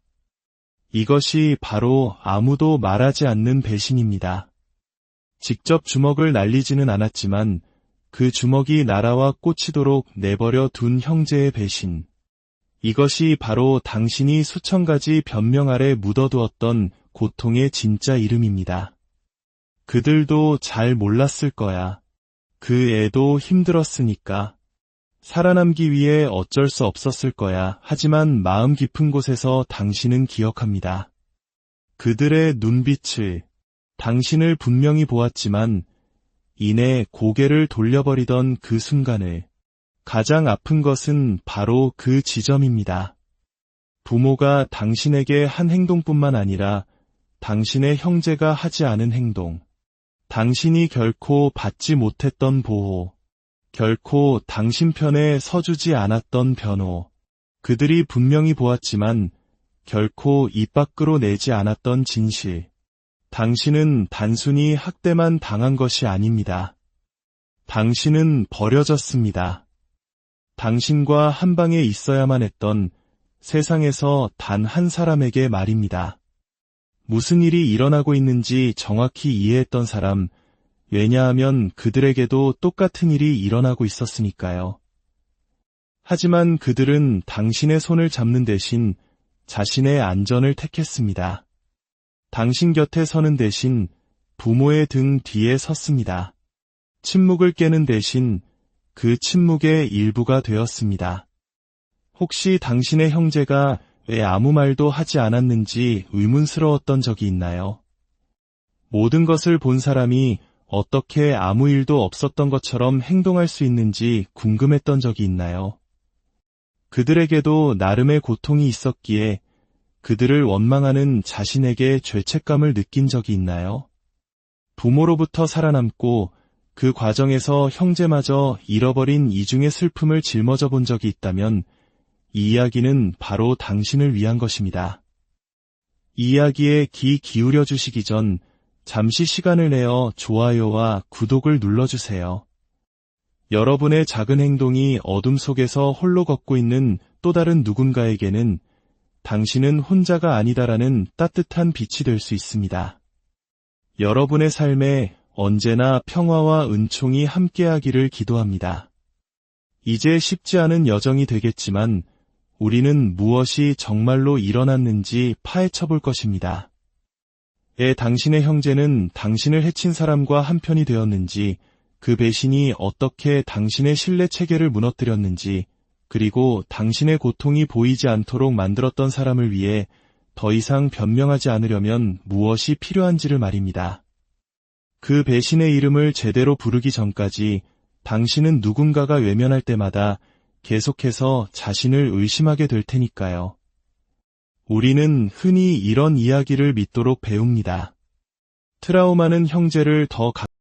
[SPEAKER 1] 이것이 바로 아무도 말하지 않는 배신입니다. 직접 주먹을 날리지는 않았지만 그 주먹이 날아와 꽂히도록 내버려 둔 형제의 배신. 이것이 바로 당신이 수천 가지 변명 아래 묻어두었던 고통의 진짜 이름입니다. 그들도 잘 몰랐을 거야. 그 애도 힘들었으니까. 살아남기 위해 어쩔 수 없었을 거야. 하지만 마음 깊은 곳에서 당신은 기억합니다. 그들의 눈빛을, 당신을 분명히 보았지만 이내 고개를 돌려버리던 그 순간을. 가장 아픈 것은 바로 그 지점입니다. 부모가 당신에게 한 행동뿐만 아니라 당신의 형제가 하지 않은 행동, 당신이 결코 받지 못했던 보호, 결코 당신 편에 서주지 않았던 변호, 그들이 분명히 보았지만 결코 입 밖으로 내지 않았던 진실. 당신은 단순히 학대만 당한 것이 아닙니다. 당신은 버려졌습니다. 당신과 한 방에 있어야만 했던 세상에서 단 한 사람에게 말입니다. 무슨 일이 일어나고 있는지 정확히 이해했던 사람, 왜냐하면 그들에게도 똑같은 일이 일어나고 있었으니까요. 하지만 그들은 당신의 손을 잡는 대신 자신의 안전을 택했습니다. 당신 곁에 서는 대신 부모의 등 뒤에 섰습니다. 침묵을 깨는 대신 그 침묵의 일부가 되었습니다. 혹시 당신의 형제가 왜 아무 말도 하지 않았는지 의문스러웠던 적이 있나요? 모든 것을 본 사람이 어떻게 아무 일도 없었던 것처럼 행동할 수 있는지 궁금했던 적이 있나요? 그들에게도 나름의 고통이 있었기에 그들을 원망하는 자신에게 죄책감을 느낀 적이 있나요? 부모로부터 살아남고 그 과정에서 형제마저 잃어버린 이중의 슬픔을 짊어져 본 적이 있다면 이 이야기는 바로 당신을 위한 것입니다. 이 이야기에 귀 기울여 주시기 전 잠시 시간을 내어 좋아요와 구독을 눌러주세요. 여러분의 작은 행동이 어둠 속에서 홀로 걷고 있는 또 다른 누군가에게는 당신은 혼자가 아니다라는 따뜻한 빛이 될 수 있습니다. 여러분의 삶에 언제나 평화와 은총이 함께하기를 기도합니다. 이제 쉽지 않은 여정이 되겠지만 우리는 무엇이 정말로 일어났는지 파헤쳐 볼 것입니다. 당신의 형제는 당신을 해친 사람과 한편이 되었는지, 그 배신이 어떻게 당신의 신뢰 체계를 무너뜨렸는지, 그리고 당신의 고통이 보이지 않도록 만들었던 사람을 위해 더 이상 변명하지 않으려면 무엇이 필요한지를 말입니다. 그 배신의 이름을 제대로 부르기 전까지 당신은 누군가가 외면할 때마다 계속해서 자신을 의심하게 될 테니까요. 우리는 흔히 이런 이야기를 믿도록 배웁니다. 트라우마는 형제를 더